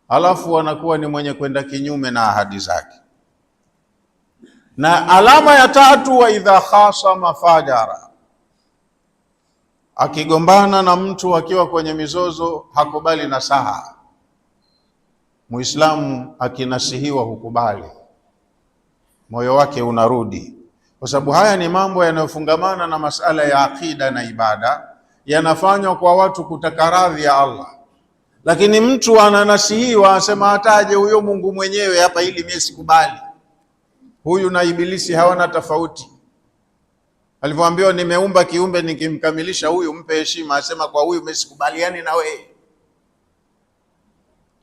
alafu anakuwa ni mwenye kwenda kinyume na ahadi zake. Na alama ya tatu, wa idha khasama fajara, akigombana na mtu akiwa kwenye mizozo hakubali nasaha. Muislamu akinasihiwa hukubali, moyo wake unarudi, kwa sababu haya ni mambo yanayofungamana na masala ya akida na ibada, yanafanywa kwa watu kutaka radhi ya Allah. Lakini mtu ananasihiwa, asema hataje huyo Mungu mwenyewe hapa ili mimi sikubali. Huyu na ibilisi hawana tofauti. Alivyoambiwa nimeumba kiumbe nikimkamilisha huyu mpe heshima, asema kwa huyu mimi sikubaliani na wewe.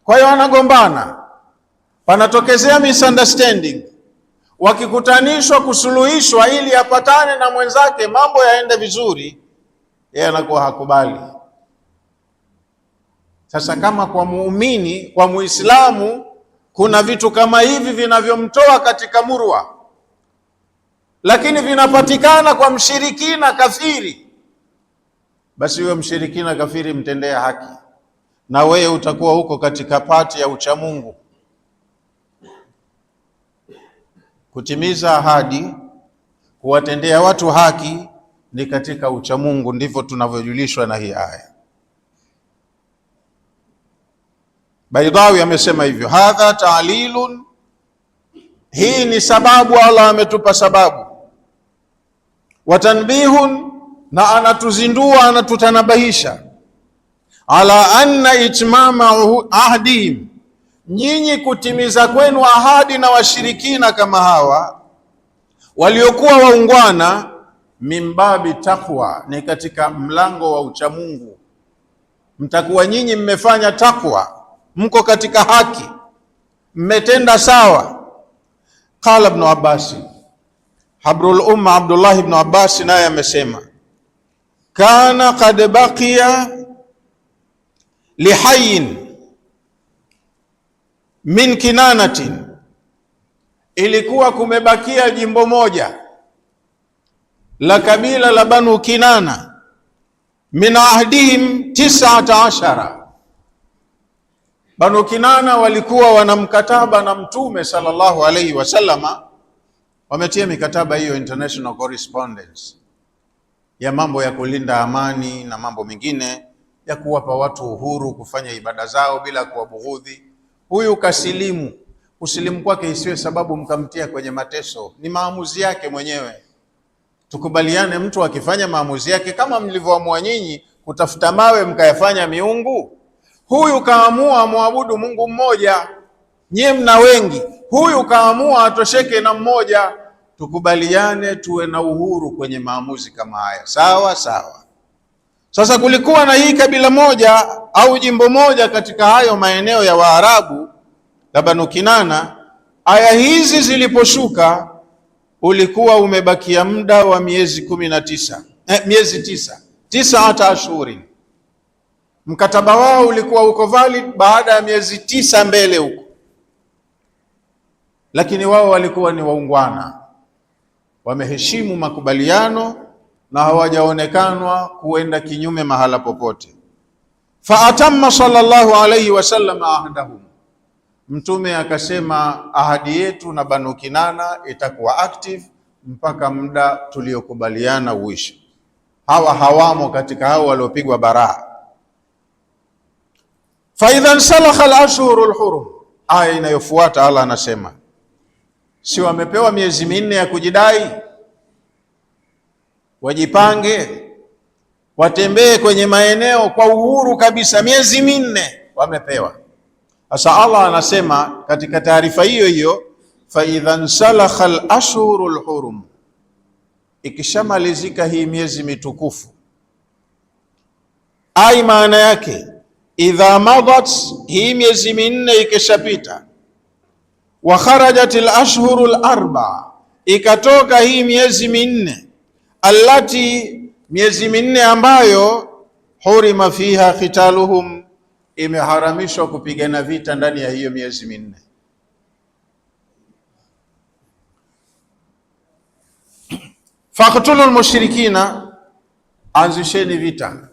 Kwa hiyo anagombana, panatokezea misunderstanding, wakikutanishwa kusuluhishwa ili apatane na mwenzake mambo yaende vizuri, yeye anakuwa hakubali. Sasa kama kwa muumini, kwa Muislamu kuna vitu kama hivi vinavyomtoa katika murwa, lakini vinapatikana kwa mshirikina kafiri, basi huyo mshirikina kafiri mtendea haki, na wewe utakuwa huko katika pati ya uchamungu. Kutimiza ahadi, kuwatendea watu haki ni katika uchamungu, ndivyo tunavyojulishwa na hii aya. Baidawi amesema hivyo, hadha ta'lilun, hii ni sababu, Allah ametupa sababu, wa tanbihun, na anatuzindua, anatutanabahisha, ala anna itmama ahdihim, nyinyi kutimiza kwenu ahadi na washirikina kama hawa waliokuwa waungwana, mimbabi taqwa, ni katika mlango wa uchamungu. Mtakuwa nyinyi mmefanya takwa, mko katika haki, mmetenda sawa. Qala Ibn Abbas, habrul umma Abdullah ibn Abbas naye amesema, kana qad baqiya lihayin min kinanatin, ilikuwa kumebakia jimbo moja la kabila la Banu Kinana, min ahdihim 19. Banu Kinana walikuwa wana mkataba na Mtume sallallahu alaihi wasallama, wametia mikataba hiyo, international correspondence, ya mambo ya kulinda amani na mambo mengine ya kuwapa watu uhuru kufanya ibada zao bila kuwabughudhi. Huyu kasilimu, kusilimu kwake isiwe sababu mkamtia kwenye mateso, ni maamuzi yake mwenyewe. Tukubaliane, mtu akifanya maamuzi yake, kama mlivyoamua nyinyi kutafuta mawe mkayafanya miungu, huyu kaamua muabudu Mungu mmoja, nyie mna wengi, huyu kaamua atosheke na mmoja. Tukubaliane, tuwe na uhuru kwenye maamuzi kama haya, sawa sawa. Sasa kulikuwa na hii kabila moja au jimbo moja katika hayo maeneo ya Waarabu la Banu Kinana. Aya hizi ziliposhuka, ulikuwa umebakia muda wa miezi 19, miezi 9 ashhuri. Mkataba wao ulikuwa uko valid baada ya miezi 9 mbele huko, lakini wao walikuwa ni waungwana, wameheshimu makubaliano na hawajaonekanwa kuenda kinyume mahala popote. Fa atamma sallallahu alayhi wasallam ahdahum, Mtume akasema ahadi yetu na Banu Kinana itakuwa active mpaka muda tuliokubaliana uishi. Hawa hawamo katika hao waliopigwa baraa. Fa idhan salakha al-ashhurul hurum, aya inayofuata Allah anasema, si wamepewa miezi 4 ya kujidai, wajipange, watembee kwenye maeneo kwa uhuru kabisa, miezi 4 wamepewa. Sasa Allah anasema katika taarifa hiyo hiyo, fa idhan salakha al-ashhurul hurum, ikishamalizika hii miezi mitukufu, ai maana yake idha madat, hii miezi 4 ikishapita, wa kharajat al-ashhurul 4, ikatoka hii miezi 4, allati, miezi 4 ambayo hurima fiha qitaluhum, imeharamishwa kupigana vita ndani ya hiyo miezi 4. Faqtulul mushrikina, anzisheni vita.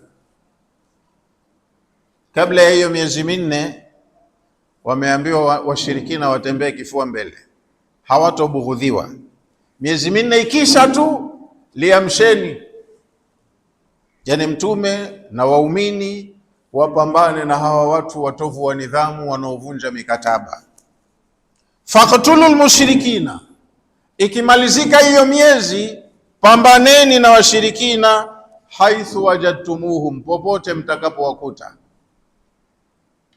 Kabla ya hiyo miezi minne wameambiwa washirikina watembee kifua mbele, hawatobughudhiwa. Miezi minne ikisha tu liamsheni, yani mtume na waumini wapambane na hawa watu watovu wa nidhamu wanaovunja mikataba. Faqtulul mushrikina, ikimalizika hiyo miezi pambaneni na washirikina, haithu wajadtumuhum, popote mtakapowakuta,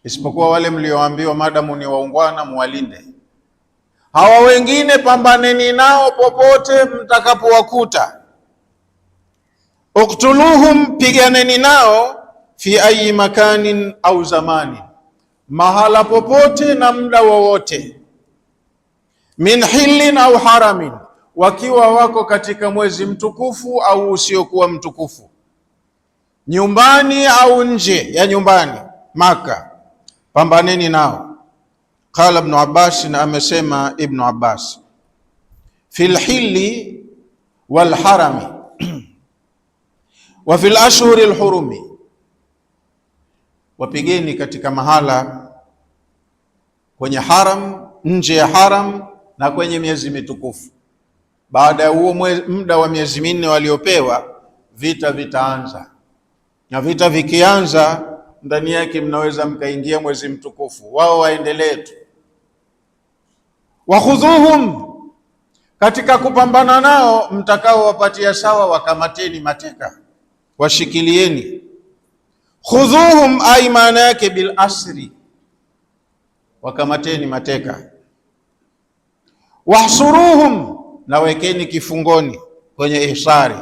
isipokuwa wale mlioambiwa madamu ni waungwana muwalinde. Hawa wengine pambaneni nao popote mtakapowakuta. Uktuluhum, piganeni nao, fi ayi makanin au zamani, mahala popote na muda wowote. Min hillin au haramin, wakiwa wako katika mwezi mtukufu au usiokuwa mtukufu, nyumbani au nje ya nyumbani, Maka, pambaneni nao. Qala Ibn Abbas, na amesema Ibn Abbas, fil hilli wal harami wa fil ashhuri al hurumi, wapigeni katika mahala kwenye haram, nje ya haram na kwenye miezi mitukufu. Baada ya huo muda wa miezi minne waliopewa, vita vitaanza, na vita vikianza ndani yake mnaweza mkaingia mwezi mtukufu, wao waendelee tu. Wakhudhuhum, katika kupambana nao mtakao wapatia sawa, wakamateni mateka, washikilieni. Khudhuhum ay maana yake bil asri, wakamateni mateka. Wahsuruhum, na wekeni kifungoni kwenye ihsari,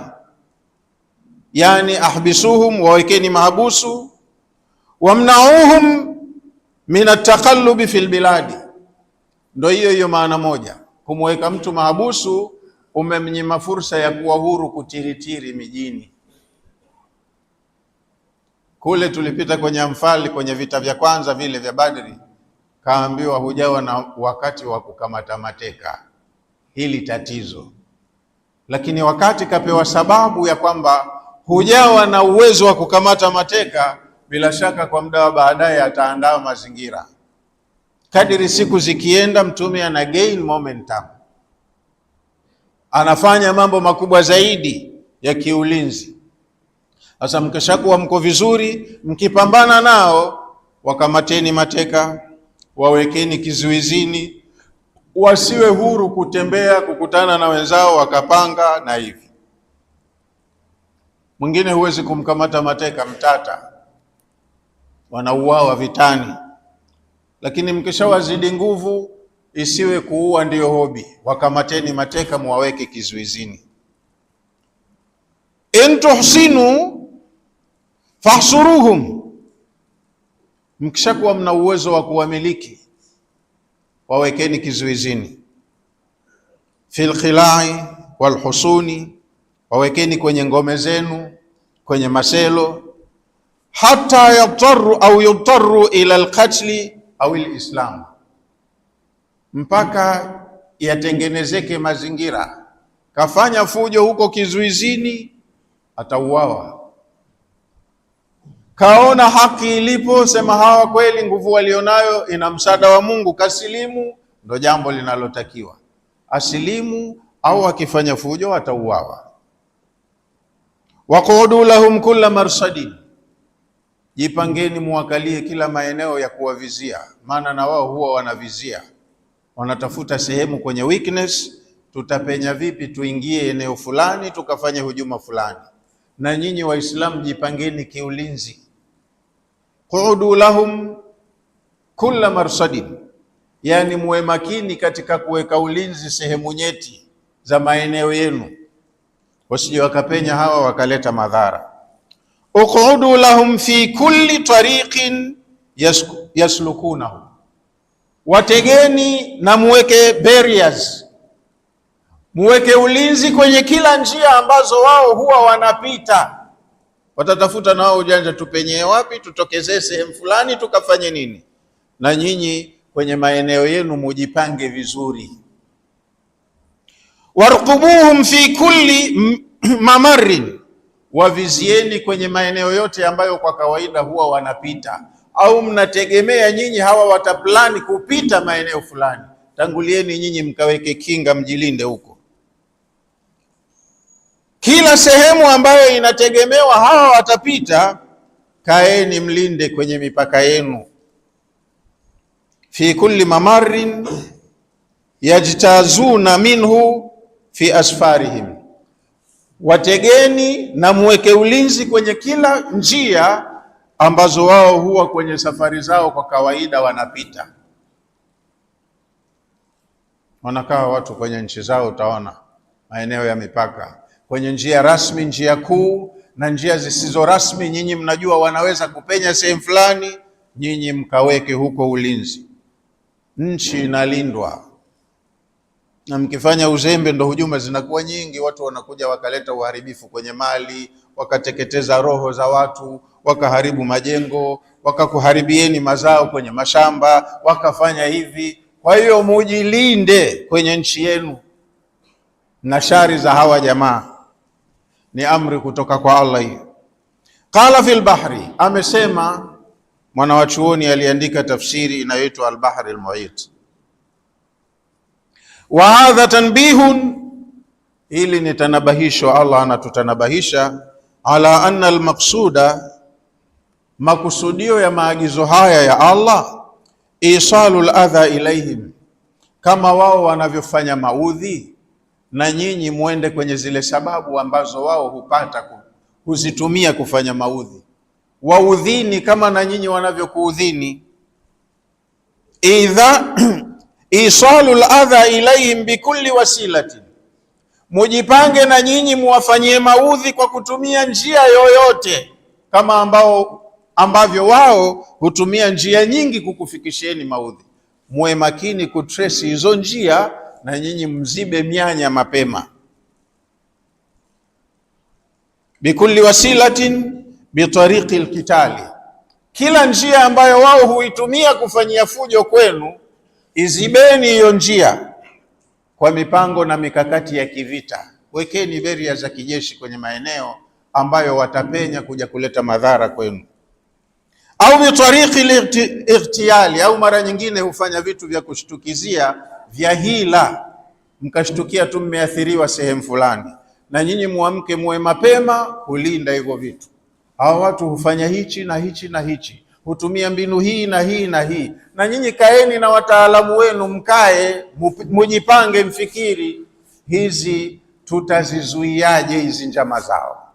yani ahbisuhum, wawekeni mahabusu. Wamnauhum min at-taqallubi fil biladi, ndio hiyo maana moja. Kumweka mtu mahabusu, umemnyima fursa ya kuwa huru kutiritiri mijini. Kule tulipita kwenye Amfali, kwenye vita vya kwanza vile vya Badri, kaambiwa hujawa na wakati wa kukamata mateka, hili tatizo. Lakini wakati kapewa sababu ya kwamba hujawa na uwezo wa kukamata mateka, bila shaka kwa muda wa baadaye ataandaa mazingira. Kadiri siku zikienda, mtume ana gain momentum, anafanya mambo makubwa zaidi ya kiulinzi. Sasa mkishakuwa mko vizuri, mkipambana nao, wakamateni mateka, wawekeni kizuizini, wasiwe huru kutembea kukutana na wenzao wakapanga na hivi. Mwingine huwezi kumkamata mateka mtata, wanauawa vitani. Lakini mkishawazidi nguvu, isiwe kuua ndiyo hobi, wakamateni mateka, muwaweke kizuizini. In tuhsinu fahsuruhum, mkishakuwa mna uwezo wa kuwamiliki, wawekeni kizuizini. Fil khilai wal husuni, wawekeni kwenye ngome zenu, kwenye maselo. Hata yadtaru au yudtaru ila alqatli au alislam, mpaka yatengenezeke mazingira, kafanya fujo huko kizuizini, atauawa. Kaona haki ilipo, sema hawa kweli nguvu walionayo ina msaada wa Mungu, kasilimu, ndo jambo linalotakiwa. Asilimu au akifanya fujo atauawa. Waqudu lahum kulla marsadin, jipangeni muwakalie kila maeneo ya kuwavizia, maana na wao huwa wanavizia, wanatafuta sehemu kwenye weakness, tutapenya vipi tuingie eneo fulani tukafanye hujuma fulani. Na nyinyi Waislamu jipangeni kiulinzi. Qudu lahum kulla marsadin, yani muwe makini katika kuweka ulinzi sehemu nyeti za maeneo yenu, wasije wakapenya hawa wakaleta madhara. Uqudu lahum fi kulli tariqin yaslukunahu, wategeni na muweke barriers, muweke ulinzi kwenye kila njia ambazo wao huwa wanapita. Watatafuta na wao ujanja, tupenyee wapi, tutokezee sehemu fulani tukafanye nini. Na nyinyi kwenye maeneo yenu mujipange vizuri. warqubuhum fi kulli mamarin, wavizieni kwenye maeneo yote ambayo kwa kawaida huwa wanapita, au mnategemea nyinyi hawa wataplani kupita maeneo fulani, tangulieni nyinyi mkaweke kinga, mjilinde huko. Kila sehemu ambayo inategemewa hawa watapita, kaeni mlinde kwenye mipaka yenu. Fi kulli mamarin yajtazuna minhu fi asfarihim, wategeni na muweke ulinzi kwenye kila njia ambazo wao huwa kwenye safari zao kwa kawaida wanapita. Wanakaa watu kwenye nchi zao, utaona maeneo ya mipaka, kwenye njia rasmi, njia kuu na njia zisizo rasmi. Nyinyi mnajua wanaweza kupenya sehemu fulani, nyinyi mkaweke huko ulinzi. Nchi inalindwa, na mkifanya uzembe ndo hujuma zinakuwa nyingi. Watu wanakuja wakaleta uharibifu kwenye mali, wakateketeza roho za watu, wakaharibu majengo, wakakuharibieni mazao kwenye mashamba, wakafanya hivi. Kwa hiyo mujilinde kwenye nchi yenu na shari za hawa jamaa, ni amri kutoka kwa Allah hiyo. Qala fil bahri, amesema mwana wa chuoni aliandika tafsiri inayoitwa al-Bahr al-Muhit. Wa hadha tanbihun, ili ni tanabahisho. Allah anatutanabahisha ala anna al-maqsuda, makusudio ya maagizo haya ya Allah, isalul adha ilaihim, kama wao wanavyofanya maudhi, na nyinyi muende kwenye zile sababu ambazo wao hupata kuzitumia kufanya maudhi. Waudhini kama na nyinyi wanavyokuudhini. Idha isalul adha ilaihim bikulli wasilatin, mujipange na nyinyi muwafanyie maudhi kwa kutumia njia yoyote, kama ambavyo wao hutumia njia nyingi kukufikishieni maudhi. Muwe makini kutrace hizo njia, na nyinyi mzibe mianya mapema. Bikulli wasilatin bitariqi alqitali, kila njia ambayo wao huitumia kufanyia fujo kwenu, izibeni hiyo njia kwa mipango na mikakati ya kivita. Wekeni beria za kijeshi kwenye maeneo ambayo watapenya kuja kuleta madhara kwenu. Au bitariqi al-ightiyali, au mara nyingine hufanya vitu vya kushtukizia vya hila, mkashtukia tu mmeathiriwa sehemu fulani, na nyinyi muamke muwe mapema kulinda hivyo vitu. Hao watu hufanya hichi na hichi na hichi, hutumia mbinu hii na hii na hii, na nyinyi kaeni na wataalamu wenu, mkae mujipange, mfikiri hizi tutazizuiaje hizi njama zao,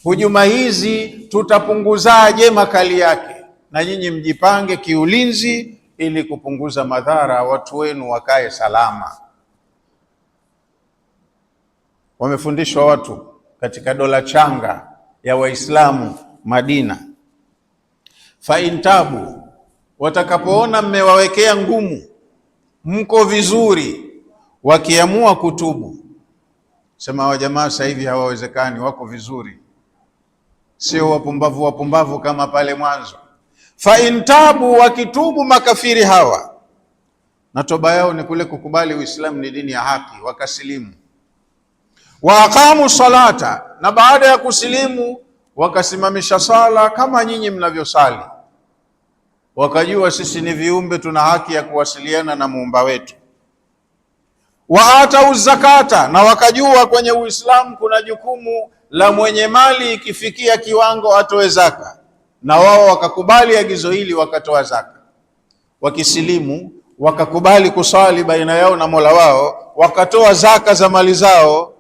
hujuma hizi tutapunguzaje makali yake, na nyinyi mjipange kiulinzi ili kupunguza madhara, watu wenu wakae salama. Wamefundishwa watu katika dola changa ya Waislamu Madina, fa intabu, watakapoona mmewawekea ngumu, mko vizuri, wakiamua kutubu, sema wa jamaa sasa hivi hawawezekani, wako vizuri, sio wapumbavu kama pale mwanzo. Fa intabu, wakitubu makafiri hawa, na toba yao ni kule kukubali Uislamu ni dini ya haki, wakasilimu. Wa aqamu salata, na baada ya kusilimu wakasimamisha sala kama nyinyi mnavyosali, wakajua sisi ni viumbe, tuna haki ya kuwasiliana na muumba wetu. Wa atau zakata, na wakajua kwenye Uislamu kuna jukumu la mwenye mali ikifikia kiwango atoe zaka, na wao wakakubali agizo hili, wakatoa zaka. Wakisilimu wakakubali kusali baina yao na Mola wao, wakatoa zaka za mali zao.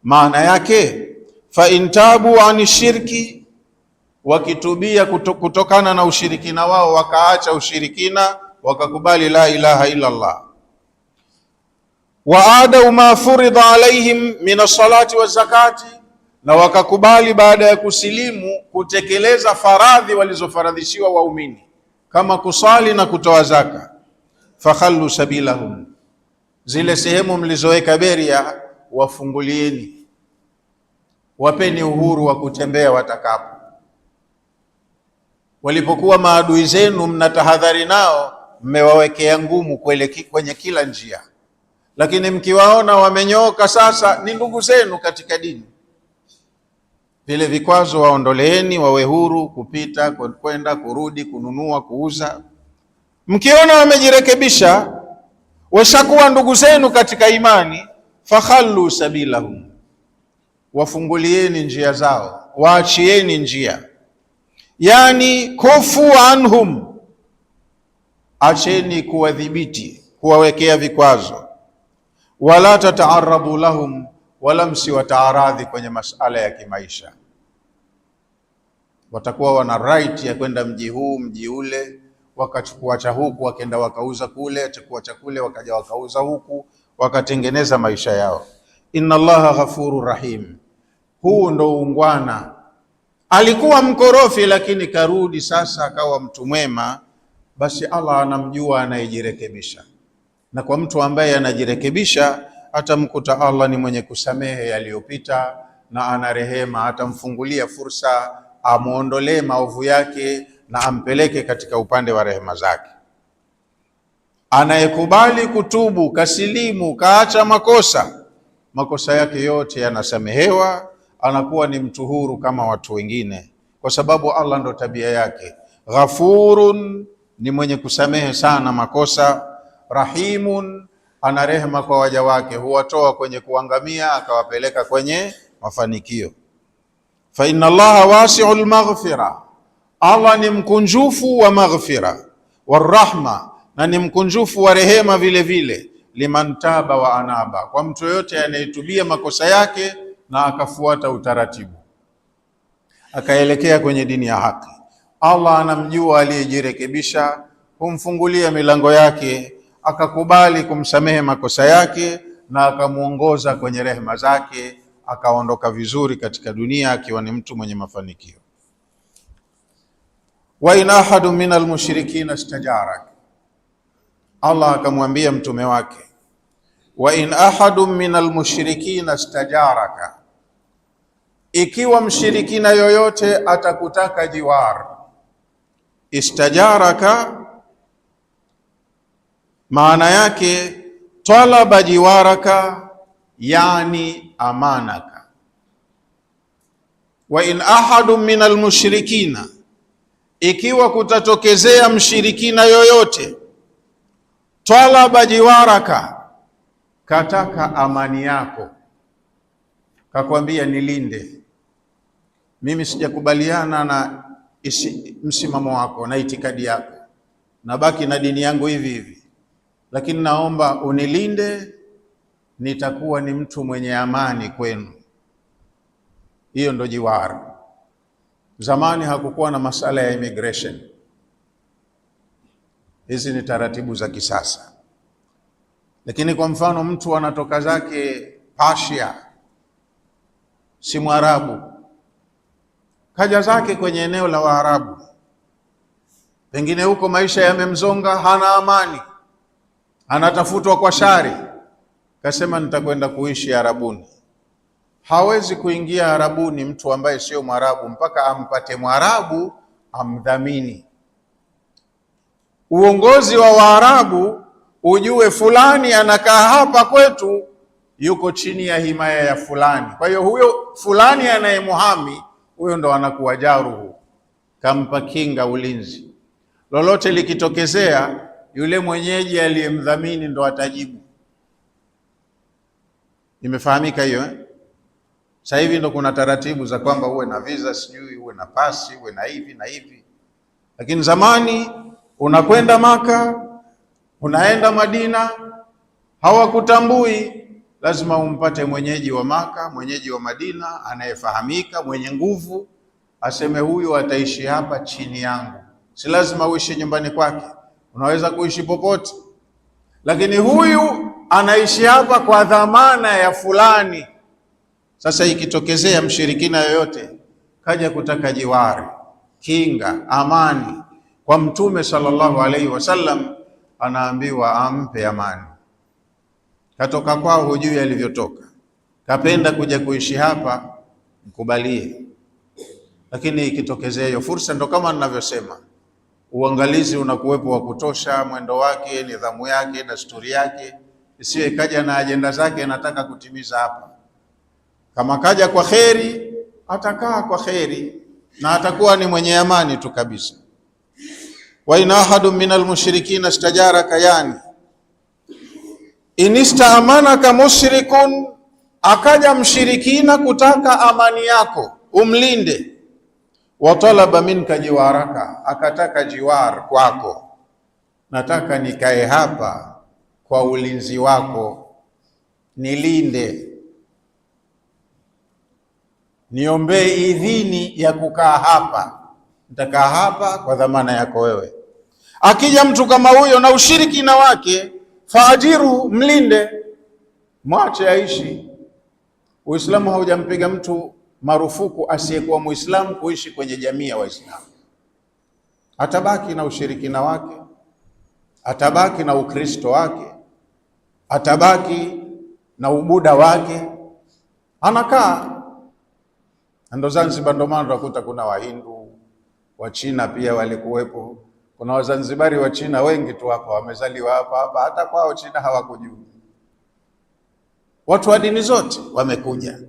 Maana yake fa intabu ani shirki, wakitubia kutokana na ushirikina wao, wakaacha ushirikina, wakakubali la ilaha illa Allah. Wa adau ma furida alaihim min as-salati wa zakati, na wakakubali baada ya kusilimu kutekeleza faradhi walizofaradhishiwa waumini kama kusali na kutoa zaka. Fakhallu sabilahum, zile sehemu mlizoweka beria wafungulieni, wapeni uhuru wa kutembea watakapo. Walipokuwa maadui zenu mnatahadhari nao, mmewawekea ngumu kwenye kila njia, lakini mkiwaona wamenyooka sasa, ni ndugu zenu katika dini. Vile vikwazo waondoleeni, wawe huru kupita, kwenda, kurudi, kununua, kuuza. Mkiona wamejirekebisha, washakuwa ndugu zenu katika imani, fakhallu sabilahum, wafungulieni njia zao, waachieni njia. Yani kufu anhum, acheni kuwadhibiti, kuwawekea vikwazo. Wala tataarabu lahum, wala msiwataaradhi kwenye masala ya kimaisha. Watakuwa wana right ya kwenda mji huu mji ule, wakachukua cha huku wakenda wakauza kule, chukua cha kule wakaja wakauza huku, wakatengeneza maisha yao. Inna Allaha ghafurur rahim. Huu ndo ungwana. Alikuwa mkorofi lakini karudi sasa akawa mtu mwema, basi Allah anamjua anayejirekebisha. Na kwa mtu ambaye anajirekebisha, atamkuta Allah ni mwenye kusamehe yaliyopita na ana rehema, atamfungulia fursa, amuondolee maovu yake na ampeleke katika upande wa rehema zake. Anayekubali kutubu, kasilimu, kaacha makosa yake yote yanasamehewa, anakuwa ni mtu huru kama watu wengine, kwa sababu Allah ndo tabia yake. Ghafurun, ni mwenye kusamehe sana makosa. Rahimun, ana rehema kwa waja wake, huwatoa kwenye kuangamia akawapeleka kwenye mafanikio. Fa inna Allaha wasi'ul maghfira, Allah ni mkunjufu wa maghfira, warahma, na ni mkunjufu wa rehema vile vile. Liman taba wa anaba, kwa mtu yote anayetubia makosa yake na akafuata utaratibu akaelekea kwenye dini ya haki. Allah anamjua aliyejirekebisha, humfungulia milango yake, akakubali kumsamehe makosa yake na akamuongoza kwenye rehema zake, akaondoka vizuri katika dunia akiwa ni mtu mwenye mafanikio. Wa in ahadu minal mushrikina istajarak, Allah akamwambia mtume wake, wa in ahadu minal mushrikina istajaraka, ikiwa mshirikina yoyote atakutaka jiwar. Istajaraka maana yake talaba jiwaraka, yani amanaka. Wa in ahadu minal mushrikina, ikiwa kutatokezea mshirikina yoyote, talaba jiwaraka, kataka amani yako, kakwambia nilinde, mimi sijakubaliana na msimamo wako na itikadi yako, nabaki na dini yangu hivi hivi, lakini naomba unilinde, nitakuwa ni mtu mwenye amani kwenu. Hiyo ndo jiwara. Zamani hakukuwa na masala ya immigration. Hizi ni taratibu za kisasa. Lakini kwa mfano mtu anatoka zake Persia, si Mwarabu, kaja zake kwenye eneo la Waarabu, pengine huko maisha yamemzonga, hana amani, anatafutwa kwa shari, kasema nitakwenda kuishi Arabuni. Hawezi kuingia Arabuni mtu ambaye sio Mwarabu mpaka ampate Mwarabu amdhamini. Uongozi wa Waarabu ujue fulani anakaa hapa kwetu, yuko chini ya himaya ya fulani. Kwa hiyo huyo fulani anayemuhami, huyo ndo anakuwa jaruhu, kampa kinga, ulinzi. Lolote likitokezea, yule mwenyeji aliyemdhamini ndo atajibu. Imefahamika hiyo eh? Sasa hivi ndo kuna taratibu za kwamba uwe na visa, sijui uwe na pasi, uwe na hivi na hivi. Lakini zamani unakwenda Maka, unaenda Madina, hawakutambui, lazima umpate mwenyeji wa Maka, mwenyeji wa Madina anayefahamika, mwenye nguvu, aseme huyu ataishi hapa chini yangu. Si lazima uishi nyumbani kwake, unaweza kuishi popote, lakini huyu anaishi hapa kwa dhamana ya fulani. Sasa ikitokezea mshirikina yoyote kaja kutaka jiwari, kinga, amani kwa Mtume sallallahu alaihi wasallam, anaambiwa ampe amani. Katoka kwao, hujui alivyotoka, kapenda kuja kuishi hapa, mkubalie. Lakini ikitokezea hiyo fursa, ndo kama ninavyosema, uangalizi unakuwepo wa kutosha, mwendo wake, nidhamu yake, desturi yake. isiyo ikaja na ajenda zake anataka kutimiza hapa. Kama kaja kwa kheri, atakaa kwa kheri na atakuwa ni mwenye amani tu kabisa. Wa in ahadun minal mushrikina istajaraka, yani inistaamanaka mushrikun, akaja mshirikina kutaka amani yako umlinde, wa talaba minka jiwaraka, akataka jiwar kwako, nataka nikae hapa kwa ulinzi wako, nilinde, niombee idhini ya kukaa hapa, nitakaa hapa kwa dhamana yako wewe. Akija mtu kama huyo na ushirikina wake, faajiru, mlinde, mwache aishi. Uislamu haujampiga mtu marufuku asiyekuwa Muislamu kuishi kwenye jamii ya Waislamu. Atabaki na ushirikina wake, atabaki na Ukristo wake, atabaki na ubuda wake, anakaa. Ndo Zanzibar, ndo maana utakuta kuna Wahindu, Wachina pia walikuwepo. Kuna Wazanzibari wa China wengi tu hapa, wamezaliwa hapa, hata kwao China hawakujua. Watu wa dini zote wamekuja.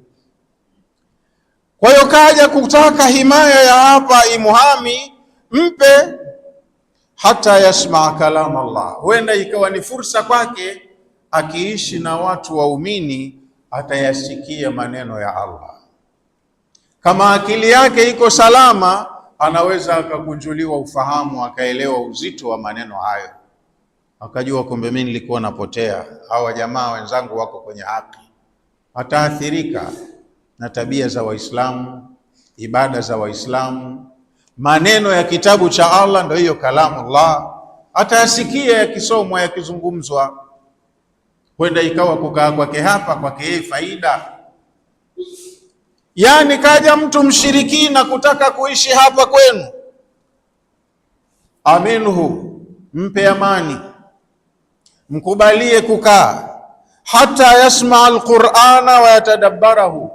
Kwa hiyo kaja kutaka himaya ya hapa imuhami, mpe hata yasmaa kalam Allah. Huenda ikawa ni fursa kwake, akiishi na watu waumini atayasikia maneno ya Allah. Kama akili yake iko salama, anaweza akakunjuliwa ufahamu, akaelewa uzito wa maneno hayo, akajua kumbe mimi nilikuwa napotea, hawa jamaa wenzangu wako kwenye haki. Ataathirika na tabia za Waislamu, ibada za Waislamu, maneno ya kitabu cha Allah, ndio hiyo kalamullah, atayasikia yakisomwa, yakizungumzwa. Kwenda ikawa kukaa kwake hapa kwake yeye faida. Yani kaja mtu mshirikina kutaka kuishi hapa kwenu, aminhu, mpe amani, mkubalie kukaa, hata yasmaa alqur'ana wa yatadabbarahu,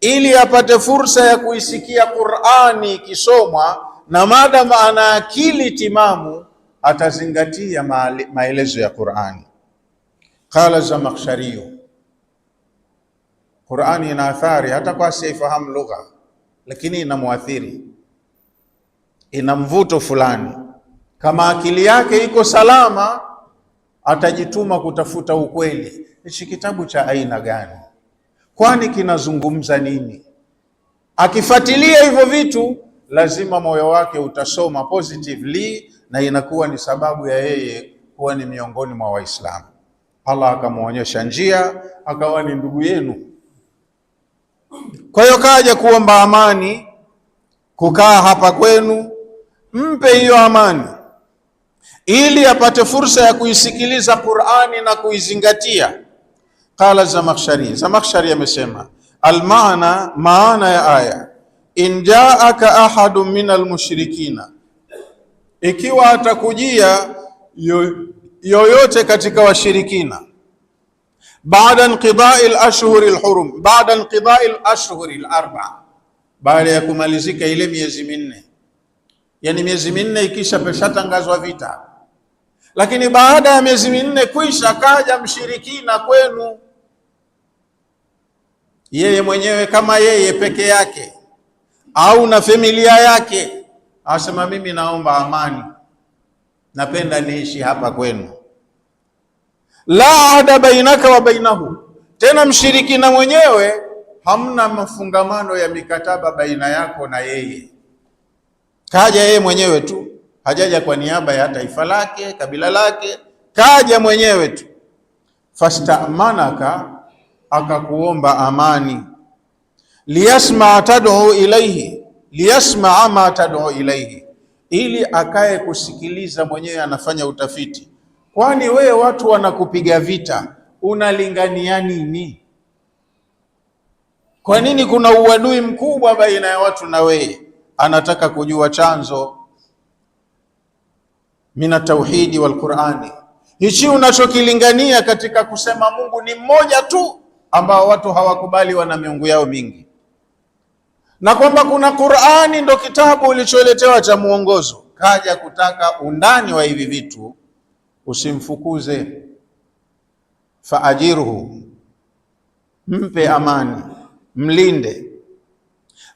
ili apate fursa ya kuisikia Qur'ani ikisomwa, na maadamu ana akili timamu atazingatia maelezo ya Qur'ani. Qala Zamakhshari, Qur'ani ina athari hata kwa asiyefahamu lugha, lakini ina muathiri, ina mvuto fulani. Kama akili yake iko salama, atajituma kutafuta ukweli. Hichi kitabu cha aina gani? Kwani kinazungumza nini? Akifuatilia hivyo vitu, lazima moyo wake utasoma positively, na inakuwa ni sababu ya yeye kuwa ni miongoni mwa Waislamu. Allah akamuonyesha njia, akawa ni ndugu yenu. Kwa hiyo kaja kuomba amani, kukaa hapa kwenu, mpe hiyo amani ili apate fursa ya kuisikiliza Qur'ani na kuizingatia. Qala Zamakhshari, Zamakhshari amesema almaana, maana ya aya, in jaaka ahadun minal mushrikina, ikiwa atakujia yoyote katika washirikina, baada inqidai al-ashhur al-hurum, baada inqidai al-ashhur al-arba, baada ya kumalizika ile miezi minne. Yani miezi minne ikisha peshatangazwa vita, lakini baada ya miezi minne kuisha kaja mshirikina kwenu, yeye mwenyewe kama yeye peke yake au na familia yake, asema mimi naomba amani, napenda niishi hapa kwenu. La ahda bainaka wa bainahu, tena mshirikina mwenyewe hamna mafungamano ya mikataba baina yako na yeye. Kaja yeye mwenyewe tu, hajaja kwa niaba ya taifa lake, kabila lake, kaja mwenyewe tu. Fastamanaka, akakuomba amani. Liyasma tad'u ilayhi, liyasma ma tad'u ilayhi, ili akae kusikiliza mwenyewe, anafanya utafiti. Kwani wewe watu wanakupiga vita, unalingania nini? Kwa nini kuna uadui mkubwa baina ya watu na wewe? Anataka kujua chanzo. Mina tauhidi wal Qur'ani, hichi unachokilingania katika kusema Mungu ni mmoja tu, ambao watu hawakubali, wana miungu yao mingi, na kwamba kuna Qur'ani ndo kitabu ulicholetewa cha muongozo. Kaja kutaka undani wa hivi vitu, usimfukuze. faajirhu, mpe amani, mlinde.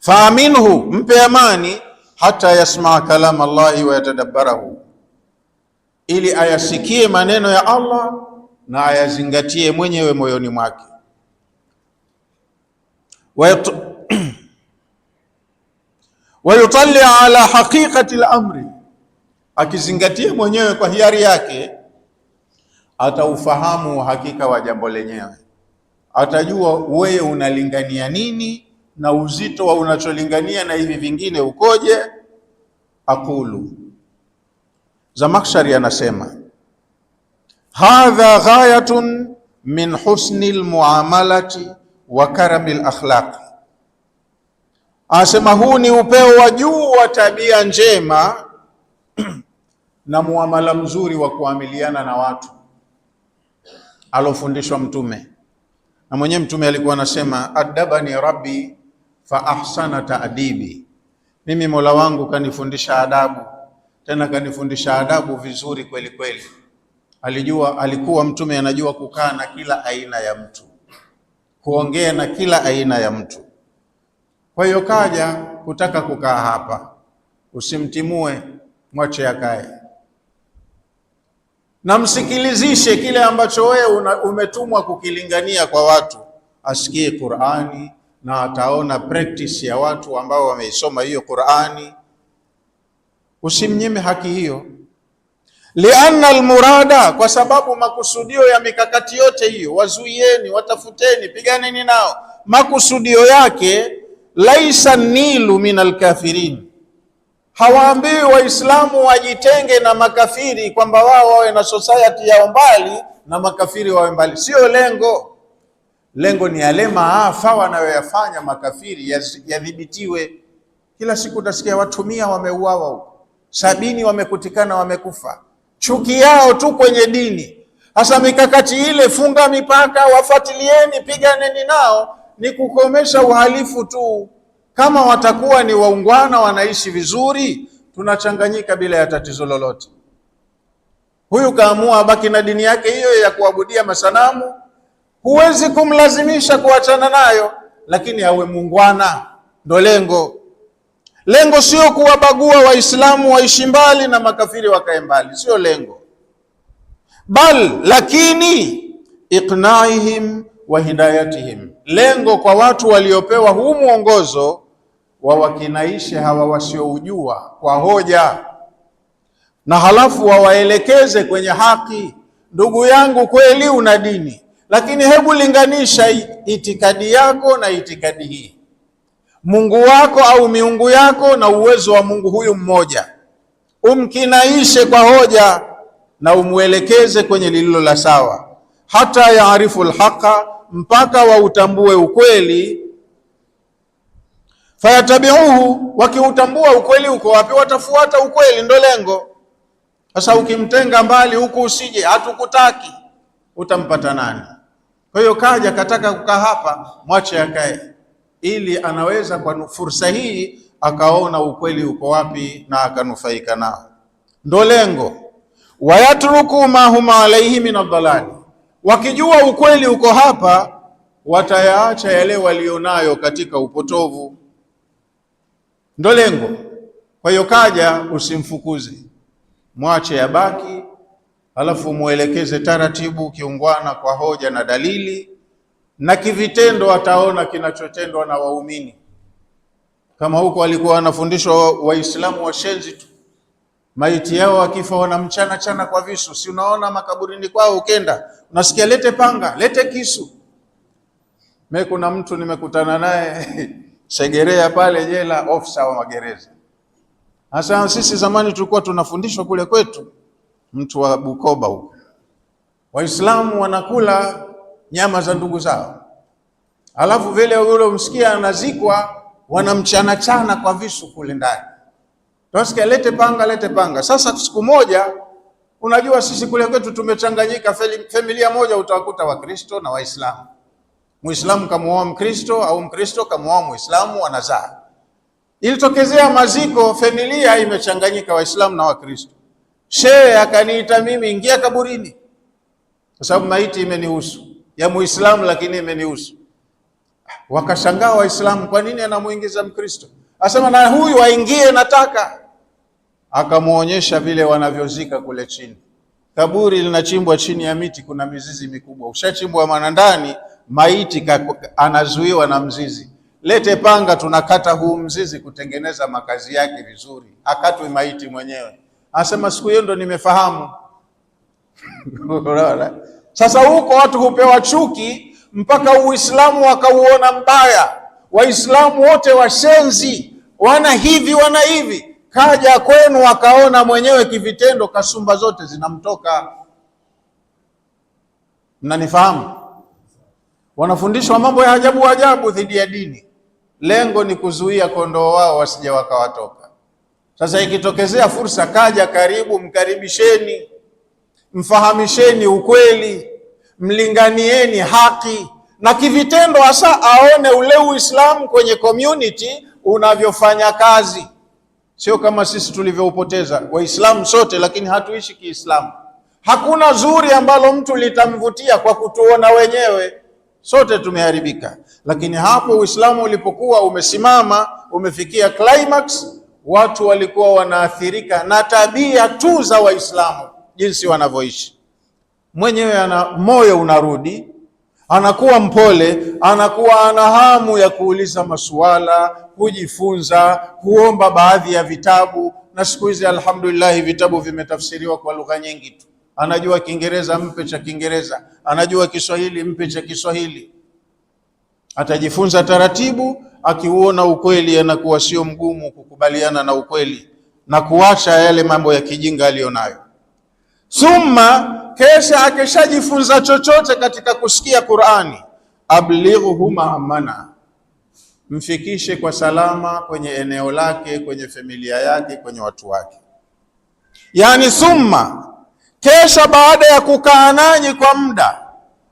Faaminhu, mpe amani, hata yasmaa kalama Allahi wa yatadabbarahu, ili ayasikie maneno ya Allah na ayazingatie mwenyewe moyoni mwake. Wayutalli ala haqiqati al-amri, akizingatia mwenyewe kwa hiari yake, ataufahamu uhakika wa jambo lenyewe, atajua wewe unalingania nini na uzito wa unacholingania na hivi vingine ukoje. Aqulu, Zamakhshari anasema hadha ghayatun min husni almuamalati wa karami alakhlaq, asema huu ni upeo wa juu wa tabia njema na muamala mzuri wa kuamiliana na watu alofundishwa Mtume. Na mwenyewe Mtume alikuwa anasema adabani rabbi fa ahsana ta'dibi, mimi Mola wangu kanifundisha adabu, tena kanifundisha adabu vizuri kweli kweli. Alikuwa Mtume anajua kukaa na kila aina ya mtu, kuongea na kila aina ya mtu. Kwa hiyo kaja kutaka kukaa hapa, usimtimue, mwache akae na msikilizishe kile ambacho wewe umetumwa kukilingania kwa watu, asikie Qur'ani na ataona practice ya watu ambao wameisoma hiyo Qur'ani. Usimnyime haki hiyo, lianna almurada, kwa sababu makusudio ya mikakati yote hiyo, wazuieni, watafuteni, piganeni nao, makusudio yake laisa nilu min alkafirin. Hawaambii Waislamu wajitenge na makafiri, kwamba wao wawe na society yao mbali na makafiri wawe mbali. Sio lengo. Lengo ni yale maafa wanayoyafanya makafiri yadhibitiwe. Kila siku utasikia watu 100 wameuawa huko, 70 wamekutikana, wamekufa. Chuki yao tu kwenye dini. Hasa mikakati ile, funga mipaka, wafuatilieni, piganeni nao, ni kukomesha uhalifu tu. Kama watakuwa ni waungwana, wanaishi vizuri, tunachanganyika bila ya tatizo lolote. Huyu kaamua abaki na dini yake hiyo ya kuabudia masanamu, huwezi kumlazimisha kuachana nayo, lakini awe muungwana. Ndo lengo. Lengo sio kuwabagua Waislamu waishi mbali na makafiri wakae mbali, sio lengo. Lakini iqnaihim wa hidayatihim, lengo kwa watu waliopewa huu mwongozo wawakinaishe hawa wasioujua kwa hoja, na halafu wawaelekeze kwenye haki. Ndugu yangu, kweli una dini, lakini hebu linganisha itikadi yako na itikadi hii, Mungu wako au miungu yako na uwezo wa Mungu huyu mmoja. Umkinaishe kwa hoja na umwelekeze kwenye lililo la sawa, hata yaarifu alhaqa, mpaka wautambue ukweli. Fayatabiuhu, wakiutambua ukweli uko wapi, watafuata ukweli. Ndo lengo. Sasa ukimtenga mbali huku, usije hatukutaki, utampata nani? Kwa hiyo kaja kataka kukaa hapa, mwache akae, ili anaweza kwa fursa hii akaona ukweli uko wapi na akanufaika nao. Ndo lengo. Wayatruku ma huma alaihi min adhalali, wakijua ukweli uko hapa, watayaacha yale walionayo katika upotovu. Ndo lengo. Kwa hiyo kaja, usimfukuze, mwache yabaki, halafu muelekeze taratibu, kiungwana, kwa hoja na dalili, na kivitendo ataona kinachotendwa na waumini. Kama huko walikuwa wanafundishwa Waislamu washenzi tu, maiti yao wakifa wanamchana chana kwa visu. Si unaona makaburini kwao, ukenda unasikia lete panga, lete kisu. Mimi kuna mtu nimekutana naye Segerea pale jela, ofisa wa magereza. Hasa sisi zamani tulikuwa tunafundishwa kule kwetu, mtu wa Bukoba huko, Waislamu wanakula nyama za ndugu zao, alafu vile yule umsikia anazikwa, wanamchana chana kwa visu kule ndani. Tunasikia lete panga, lete panga. Sasa siku moja, unajua sisi kule kwetu tumechanganyika, familia moja utawakuta Wakristo na Waislamu. Muislamu kamuoa Mkristo au Mkristo kamuoa Muislamu, wanazaa. Ilitokezea maziko, familia imechanganyika, Waislamu na Wakristo. Shehe akaniita mimi, ingia kaburini. kwa sababu maiti imenihusu, ya Muislamu lakini imenihusu. Wakashangaa Waislamu, kwa nini anamuingiza Mkristo? Asema na huyu aingie, nataka. Akamuonyesha vile wanavyozika kule chini. Kaburi linachimbwa chini ya miti, kuna mizizi mikubwa. Ushachimbwa maana ndani, maiti anazuiwa na mzizi. Lete panga, tunakata huu mzizi kutengeneza makazi yake vizuri, akatwe maiti mwenyewe. Asema siku hiyo ndo nimefahamu. Sasa huko watu hupewa chuki mpaka Uislamu wakauona mbaya. Waislamu wote washenzi, wana hivi wana hivi. Kaja kwenu akaona mwenyewe kivitendo, kasumba zote zinamtoka. Mnanifahamu? Wanafundishwa mambo ya ajabu ajabu dhidi ya dini. Lengo ni kuzuia kondoo wao wasije wakawatoka. Sasa ikitokezea fursa, kaja karibu, mkaribisheni, mfahamisheni ukweli, mlinganieni haki, na kivitendo hasa aone ule Uislamu kwenye community unavyofanya kazi. Sio kama sisi tulivyoupoteza. Waislamu sote lakini hatuishi Kiislamu. Hakuna zuri ambalo mtu litamvutia kwa kutuona wenyewe. Sote tumeharibika. Lakini hapo Uislamu ulipokuwa umesimama, umefikia climax, watu walikuwa wanaathirika na tabia tu za Waislamu, jinsi wanavyoishi. Mwenyewe ana moyo unarudi, anakuwa mpole, anakuwa ana hamu ya kuuliza masuala, kujifunza, kuomba baadhi ya vitabu. Na siku hizi alhamdulillah vitabu vimetafsiriwa kwa lugha nyingi tu. Anajua Kiingereza, mpe cha Kiingereza. Anajua Kiswahili, mpe cha Kiswahili. Atajifunza taratibu, akiuona ukweli anakuwa sio mgumu kukubaliana na ukweli na kuacha yale mambo ya kijinga aliyonayo. Summa, kesha akishajifunza chochote katika kusikia Qur'ani, ablighuhu ma'amana, mfikishe kwa salama kwenye eneo lake, kwenye familia yake, kwenye watu wake. Yani summa, kesha baada ya kukaa nanyi kwa muda,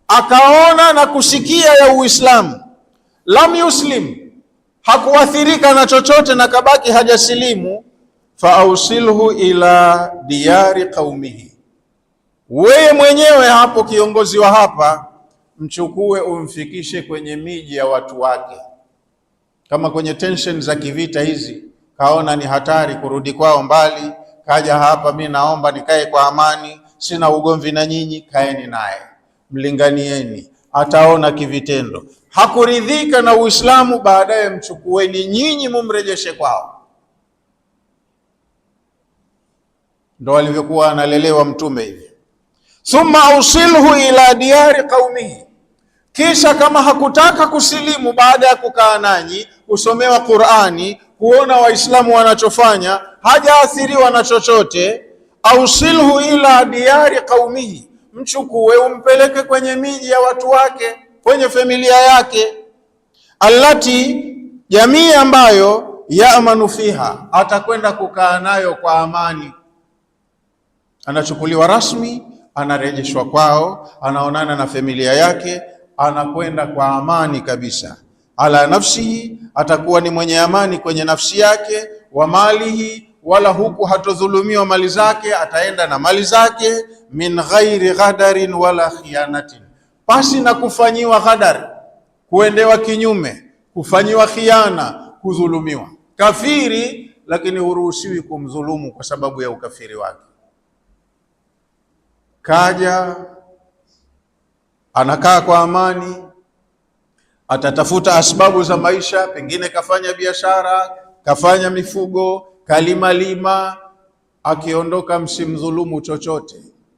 akaona na kusikia ya Uislamu, lam yuslim, hakuathirika na chochote na kabaki hajasilimu, faausilhu ila diyari qaumihi, wewe mwenyewe hapo kiongozi wa hapa, mchukue umfikishe kwenye miji ya watu wake. Kama kwenye tension za kivita hizi, kaona ni hatari kurudi kwao mbali, kaja hapa, mimi naomba nikae kwa amani, sina ugomvi na nyinyi, kaeni naye, mlinganieni, ataona kivitendo. Hakuridhika na Uislamu, baadaye mchukueni nyinyi mumrejeshe kwao. Ndo alivyokuwa analelewa Mtume hivi. Thumma ausilhu ila diyari qaumihi, kisha kama hakutaka kusilimu baada ya kukaa nanyi, kusomewa Qur'ani, kuona Waislamu wanachofanya, hajaathiriwa na chochote, ausilhu ila diyari qaumihi, mchukue umpeleke kwenye miji ya watu wake, kwenye familia yake, allati, jamii ambayo yaamanu fiha, atakwenda kukaa nayo kwa amani. Anachukuliwa rasmi, anarejeshwa kwao, anaonana na familia yake, anakwenda kwa amani kabisa. Ala nafsihi, atakuwa ni mwenye amani kwenye nafsi yake, wa malihi, wala huku hatodhulumiwa mali zake, ataenda na mali zake, min ghairi ghadarin wala khiyanatin, pasi na kufanyiwa ghadar, kuendewa kinyume, kufanyiwa khiana, kudhulumiwa. Kafiri lakini huruhusiwi kumdhulumu kwa sababu ya ukafiri wake. Kaja anakaa kwa amani, atatafuta asbabu za maisha, pengine kafanya biashara, kafanya mifugo, kalima, akiondoka msimdhulumu chochote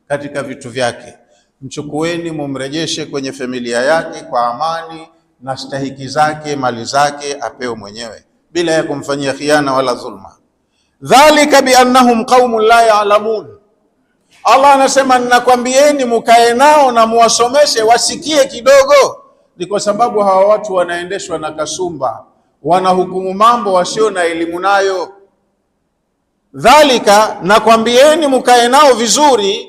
katika vitu vyake. Mchukueni mumrejeshe kwenye familia yake kwa amani, na stahiki zake, mali zake apewe mwenyewe bila ya kumfanyia khiana wala dhulma. Dhalika biannahum qaumun la ya'lamun, Allah anasema ninakwambieni mukae nao na muwasomeshe wasikie kidogo, ni kwa sababu hawa watu wanaendeshwa na kasumba, wanahukumu mambo wasio na elimu nayo. Dhalika, nakwambieni mukae nao vizuri,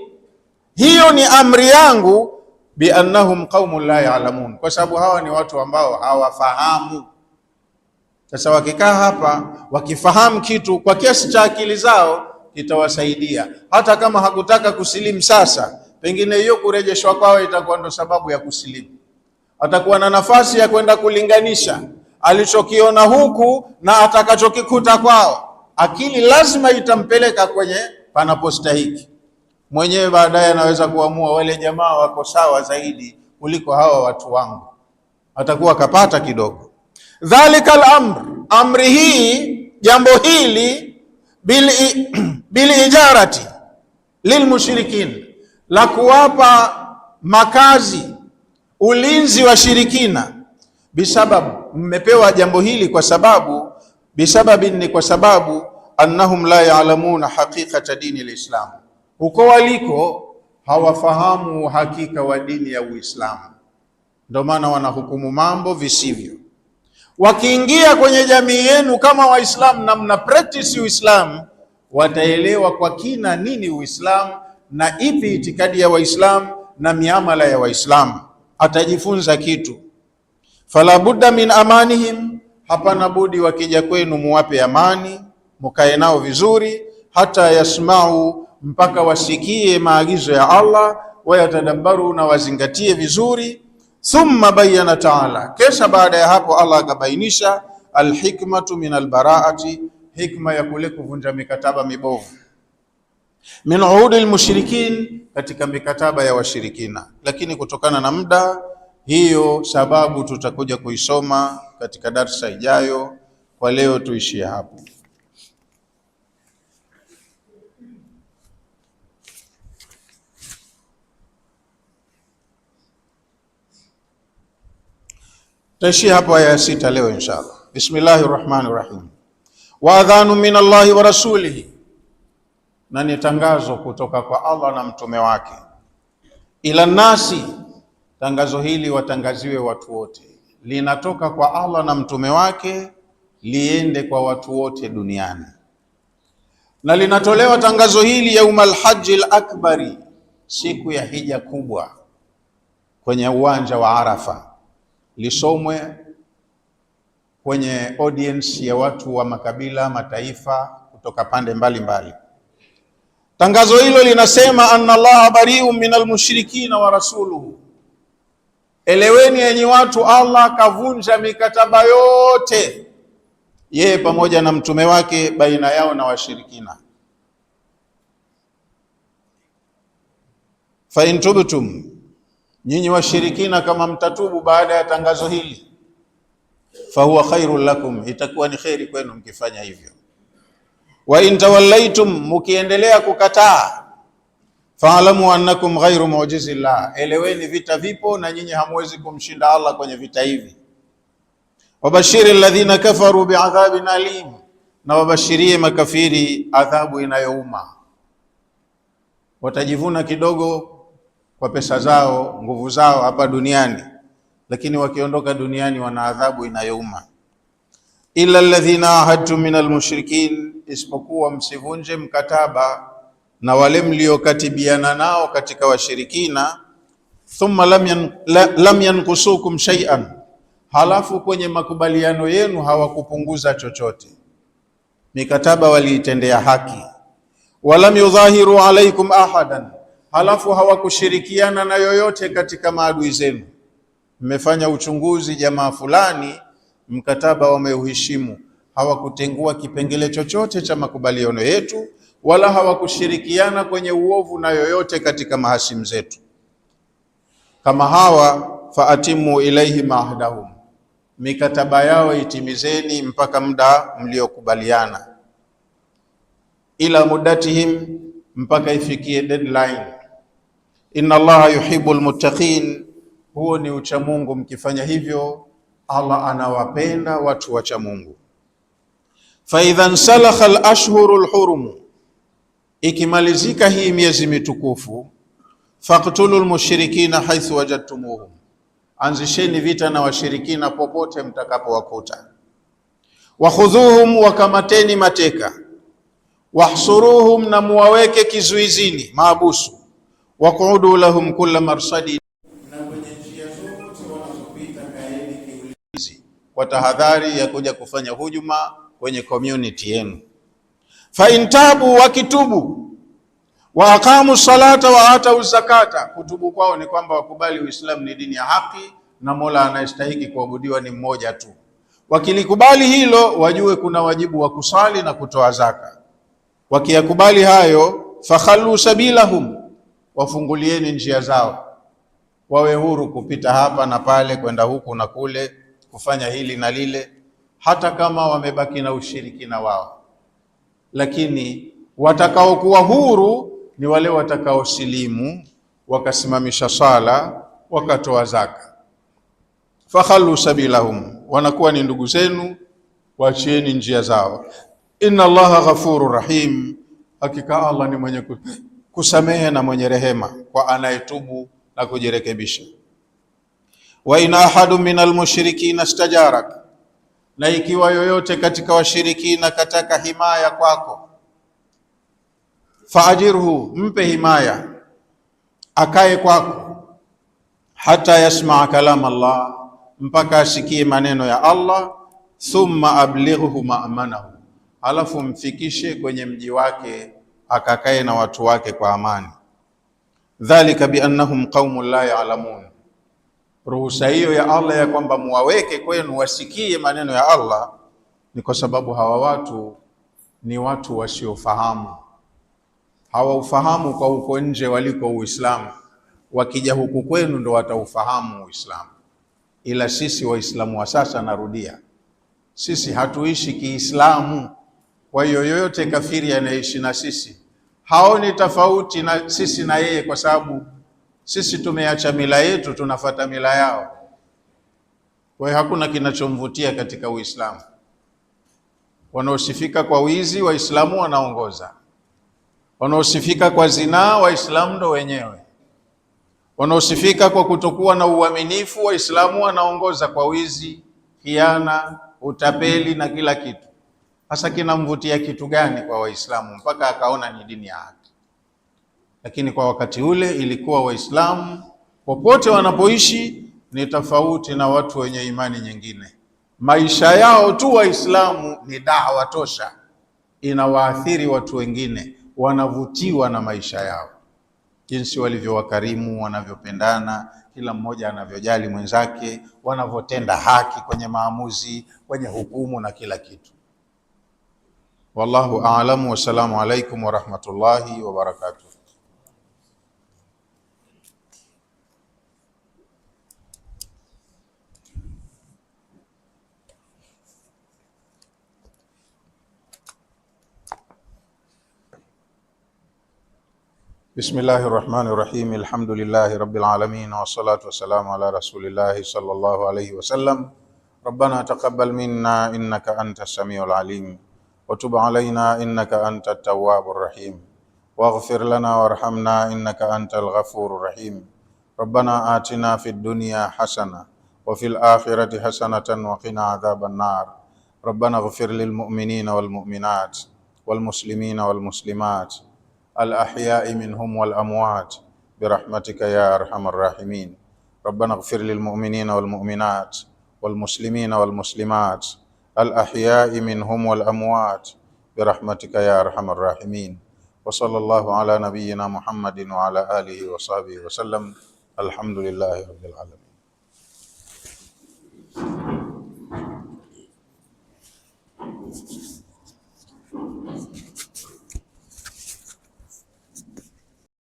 hiyo ni amri yangu, biannahum qaumun la ya'lamun, kwa sababu hawa ni watu ambao hawafahamu. Sasa wakikaa hapa wakifahamu kitu kwa kiasi cha akili zao, kitawasaidia. Hata kama hakutaka kusilimu sasa, pengine hiyo kurejeshwa kwao itakuwa ndo sababu ya kusilimu. Atakuwa na nafasi ya kwenda kulinganisha alichokiona huku na atakachokikuta kwao. Akili lazima itampeleka kwenye panapostahiki. Mwenyewe baadaye anaweza kuamua wale jamaa wako sawa zaidi kuliko hawa watu wangu, atakuwa kapata kidogo. Dhalika al-amr, amri hii, jambo hili, bil ijarati lilmushrikin, la kuwapa makazi, ulinzi wa shirikina. Bisababu, mmepewa jambo hili kwa sababu, bisababin, ni kwa sababu, annahum la ya'lamuna haqiqata dini al-Islam, huko waliko hawafahamu uhakika wa dini ya Uislamu, ndio maana wanahukumu mambo visivyo. Wakiingia kwenye jamii yenu kama Waislamu na mna practice Uislamu, wataelewa kwa kina nini Uislamu na ipi itikadi ya Waislamu na miamala ya Waislamu. Atajifunza kitu. Fala budda min amanihim, hapana budi wakija kwenu muwape amani, mukae nao vizuri, hata yasmau, mpaka wasikie maagizo ya Allah, wayatadabbaru, na wazingatie vizuri. Thumma bayyana ta'ala, kisha baada ya hapo Allah akabainisha alhikmatu min albaraati, hikma ya kule kuvunja mikataba mibovu, min uhudi almushrikin, katika mikataba ya washirikina. Lakini kutokana na muda, hiyo sababu tutakuja kuisoma katika darsa ijayo. Kwa leo tuishie hapo. Taishia hapo aya 6 leo inshallah. Bismillahir Rahmanir Rahim. Wa adhanu min Allahi wa rasulihi, na ni tangazo kutoka kwa Allah na mtume wake. Ila nasi, tangazo hili watangaziwe watu wote, linatoka kwa Allah na mtume wake, liende kwa watu wote duniani. Na linatolewa tangazo hili yaumal hajjil akbari, siku ya hija kubwa, kwenye uwanja wa Arafa, lisomwe kwenye audience ya watu wa makabila, mataifa kutoka pande mbalimbali. Tangazo hilo linasema anna Allaha bari'un minal mushrikina wa rasuluhu, eleweni enyi watu, Allah kavunja mikataba yote, yeye pamoja na mtume wake, baina yao na washirikina. Fa in tubtum, nyinyi washirikina kama mtatubu baada ya tangazo hili, fahuwa khairul lakum, itakuwa ni khairi kwenu mkifanya hivyo. Wa in tawallaitum, mukiendelea kukataa, fa'lamu annakum ghairu mu'jizillah, eleweni vita vipo na nyinyi hamwezi kumshinda Allah kwenye vita hivi. Wabashiri alladhina kafaru bi'adhabin alim, na wabashirie makafiri adhabu inayouma. Watajivuna kidogo kwa pesa zao, nguvu zao hapa duniani, lakini wakiondoka duniani wana adhabu inayouma. Illa alladhina ahadtum minal mushrikin, isipokuwa msivunje mkataba na wale mliokatibiana nao katika washirikina. Thumma lam yanqusukum shay'an, halafu kwenye makubaliano yenu hawakupunguza chochote, mikataba waliitendea haki. Walam yudhahiru alaikum ahadan, halafu hawakushirikiana na yoyote katika maadui zenu. Mmefanya uchunguzi, jamaa fulani mkataba wameuheshimu, hawakutengua kipengele chochote cha makubaliano yetu, wala hawakushirikiana kwenye uovu na yoyote katika mahasimu zetu. Kama hawa, faatimu ilaihim ahdahum, mikataba yao itimizeni mpaka muda mliokubaliana. Ila muddatihim, mpaka ifikie deadline. Inna Allaha yuhibbul muttaqin, huo ni ucha Mungu. Mkifanya hivyo, Allah anawapenda watu wacha Mungu. Fa idhan salakha al-ashhurul hurum, ikimalizika hii miezi mitukufu, faqtulul mushrikina haithu wajadtumuhum, anzisheni vita na washirikina popote mtakapowakuta. Wakhudhuhum, wakamateni mateka. Wahsuruhum, na muwaweke kizuizini, maabusu. Waqudu lahum kulla marsadi, na kwenye njia zote wanazopita kaeni kiulinzi, kwa tahadhari ya kuja kufanya hujuma kwenye community yenu. Fa intabu, wakitubu, Wa aqamu salata wa atau zakata, kutubu kwao ni kwamba wakubali Uislamu ni dini ya haki na Mola anayestahiki kuabudiwa ni mmoja tu. Wakilikubali hilo, wajue kuna wajibu wa kusali na kutoa zaka. Wakiyakubali hayo, fakhallu sabilahum, wafungulieni njia zao, wawe huru kupita hapa na pale, kwenda huku na kule, kufanya hili na lile, hata kama wamebaki na ushirikina wao. Lakini watakaokuwa huru ni wale watakaosilimu, wakasimamisha sala, wakatoa zaka. Fakhallu sabilahum, wanakuwa ni ndugu zenu, waachieni njia zao. Inna Allaha ghafurur rahim, hakika Allah ni mwenye kusamehe na mwenye rehema kwa anayetubu na kujirekebisha. Wa in ahadu minal mushrikina istajarak, na ikiwa yoyote katika washirikina kataka himaya kwako, faajirhu, mpe himaya, akae kwako, hata yasmaa kalam Allah, mpaka asikie maneno ya Allah. Thumma ablighu ma'manahu, alafu mfikishe kwenye mji wake, akakae na watu wake kwa amani. Dhalika biannahum qaumun la ya'lamun, ruhusa hiyo ya Allah ya kwamba muwaweke kwenu wasikie maneno ya Allah ni kwa sababu hawa watu ni watu wasiofahamu, hawaufahamu kwa huko nje waliko Uislamu. Wakija huku kwenu ndo wataufahamu Uislamu. Ila sisi Waislamu wa sasa, narudia, sisi hatuishi Kiislamu. Kwa hiyo yoyote kafiri anaishi na sisi haoni tofauti na sisi na yeye, kwa sababu sisi tumeacha mila yetu, tunafuata mila yao. Kwa hiyo hakuna kinachomvutia katika Uislamu. Wanaosifika kwa wizi, Waislamu wanaongoza. Wanaosifika kwa zinaa, Waislamu ndo wenyewe. Wanaosifika kwa kutokuwa na uaminifu, Waislamu wanaongoza kwa wizi, khiana, utapeli na kila kitu. Hasa kinamvutia kitu gani kwa Waislamu mpaka akaona ni dini ya haki? Lakini kwa wakati ule ilikuwa Waislamu popote wanapoishi ni tofauti na watu wenye imani nyingine. Maisha yao tu Waislamu ni dawa tosha, inawaathiri watu wengine, wanavutiwa na maisha yao, jinsi walivyowakarimu, wanavyopendana, kila mmoja anavyojali mwenzake, wanavyotenda haki kwenye maamuzi, kwenye hukumu na kila kitu. Wallahu a'lamu. Wassalamu alaikum warahmatullahi wabarakatuh. Bismillahir Rahmanir Rahim. Alhamdulillahi Rabbil Alamin, wassalatu wassalamu ala Rasulillahi sallallahu alayhi wasallam. Rabbana taqabbal minna innaka antas samiul alim wa tub alayna innaka antat tawwabur rahim waghfir lana warhamna innaka antal ghafurur rahim. Rabbana atina fid dunya hasana wa fil akhirati hasanatan wa qina adhaban nar. Rabbana ighfir lil mu'minina wal mu'minat wal muslimina wal muslimat الأحياء منهم والأموات برحمتك يا أرحم الراحمين. ربنا اغفر للمؤمنين والمؤمنات والمسلمين والمسلمات الأحياء منهم والأموات برحمتك يا أرحم الراحمين. وصلى الله على نبينا محمد وعلى آله وصحبه وسلم. الحمد لله رب العالمين.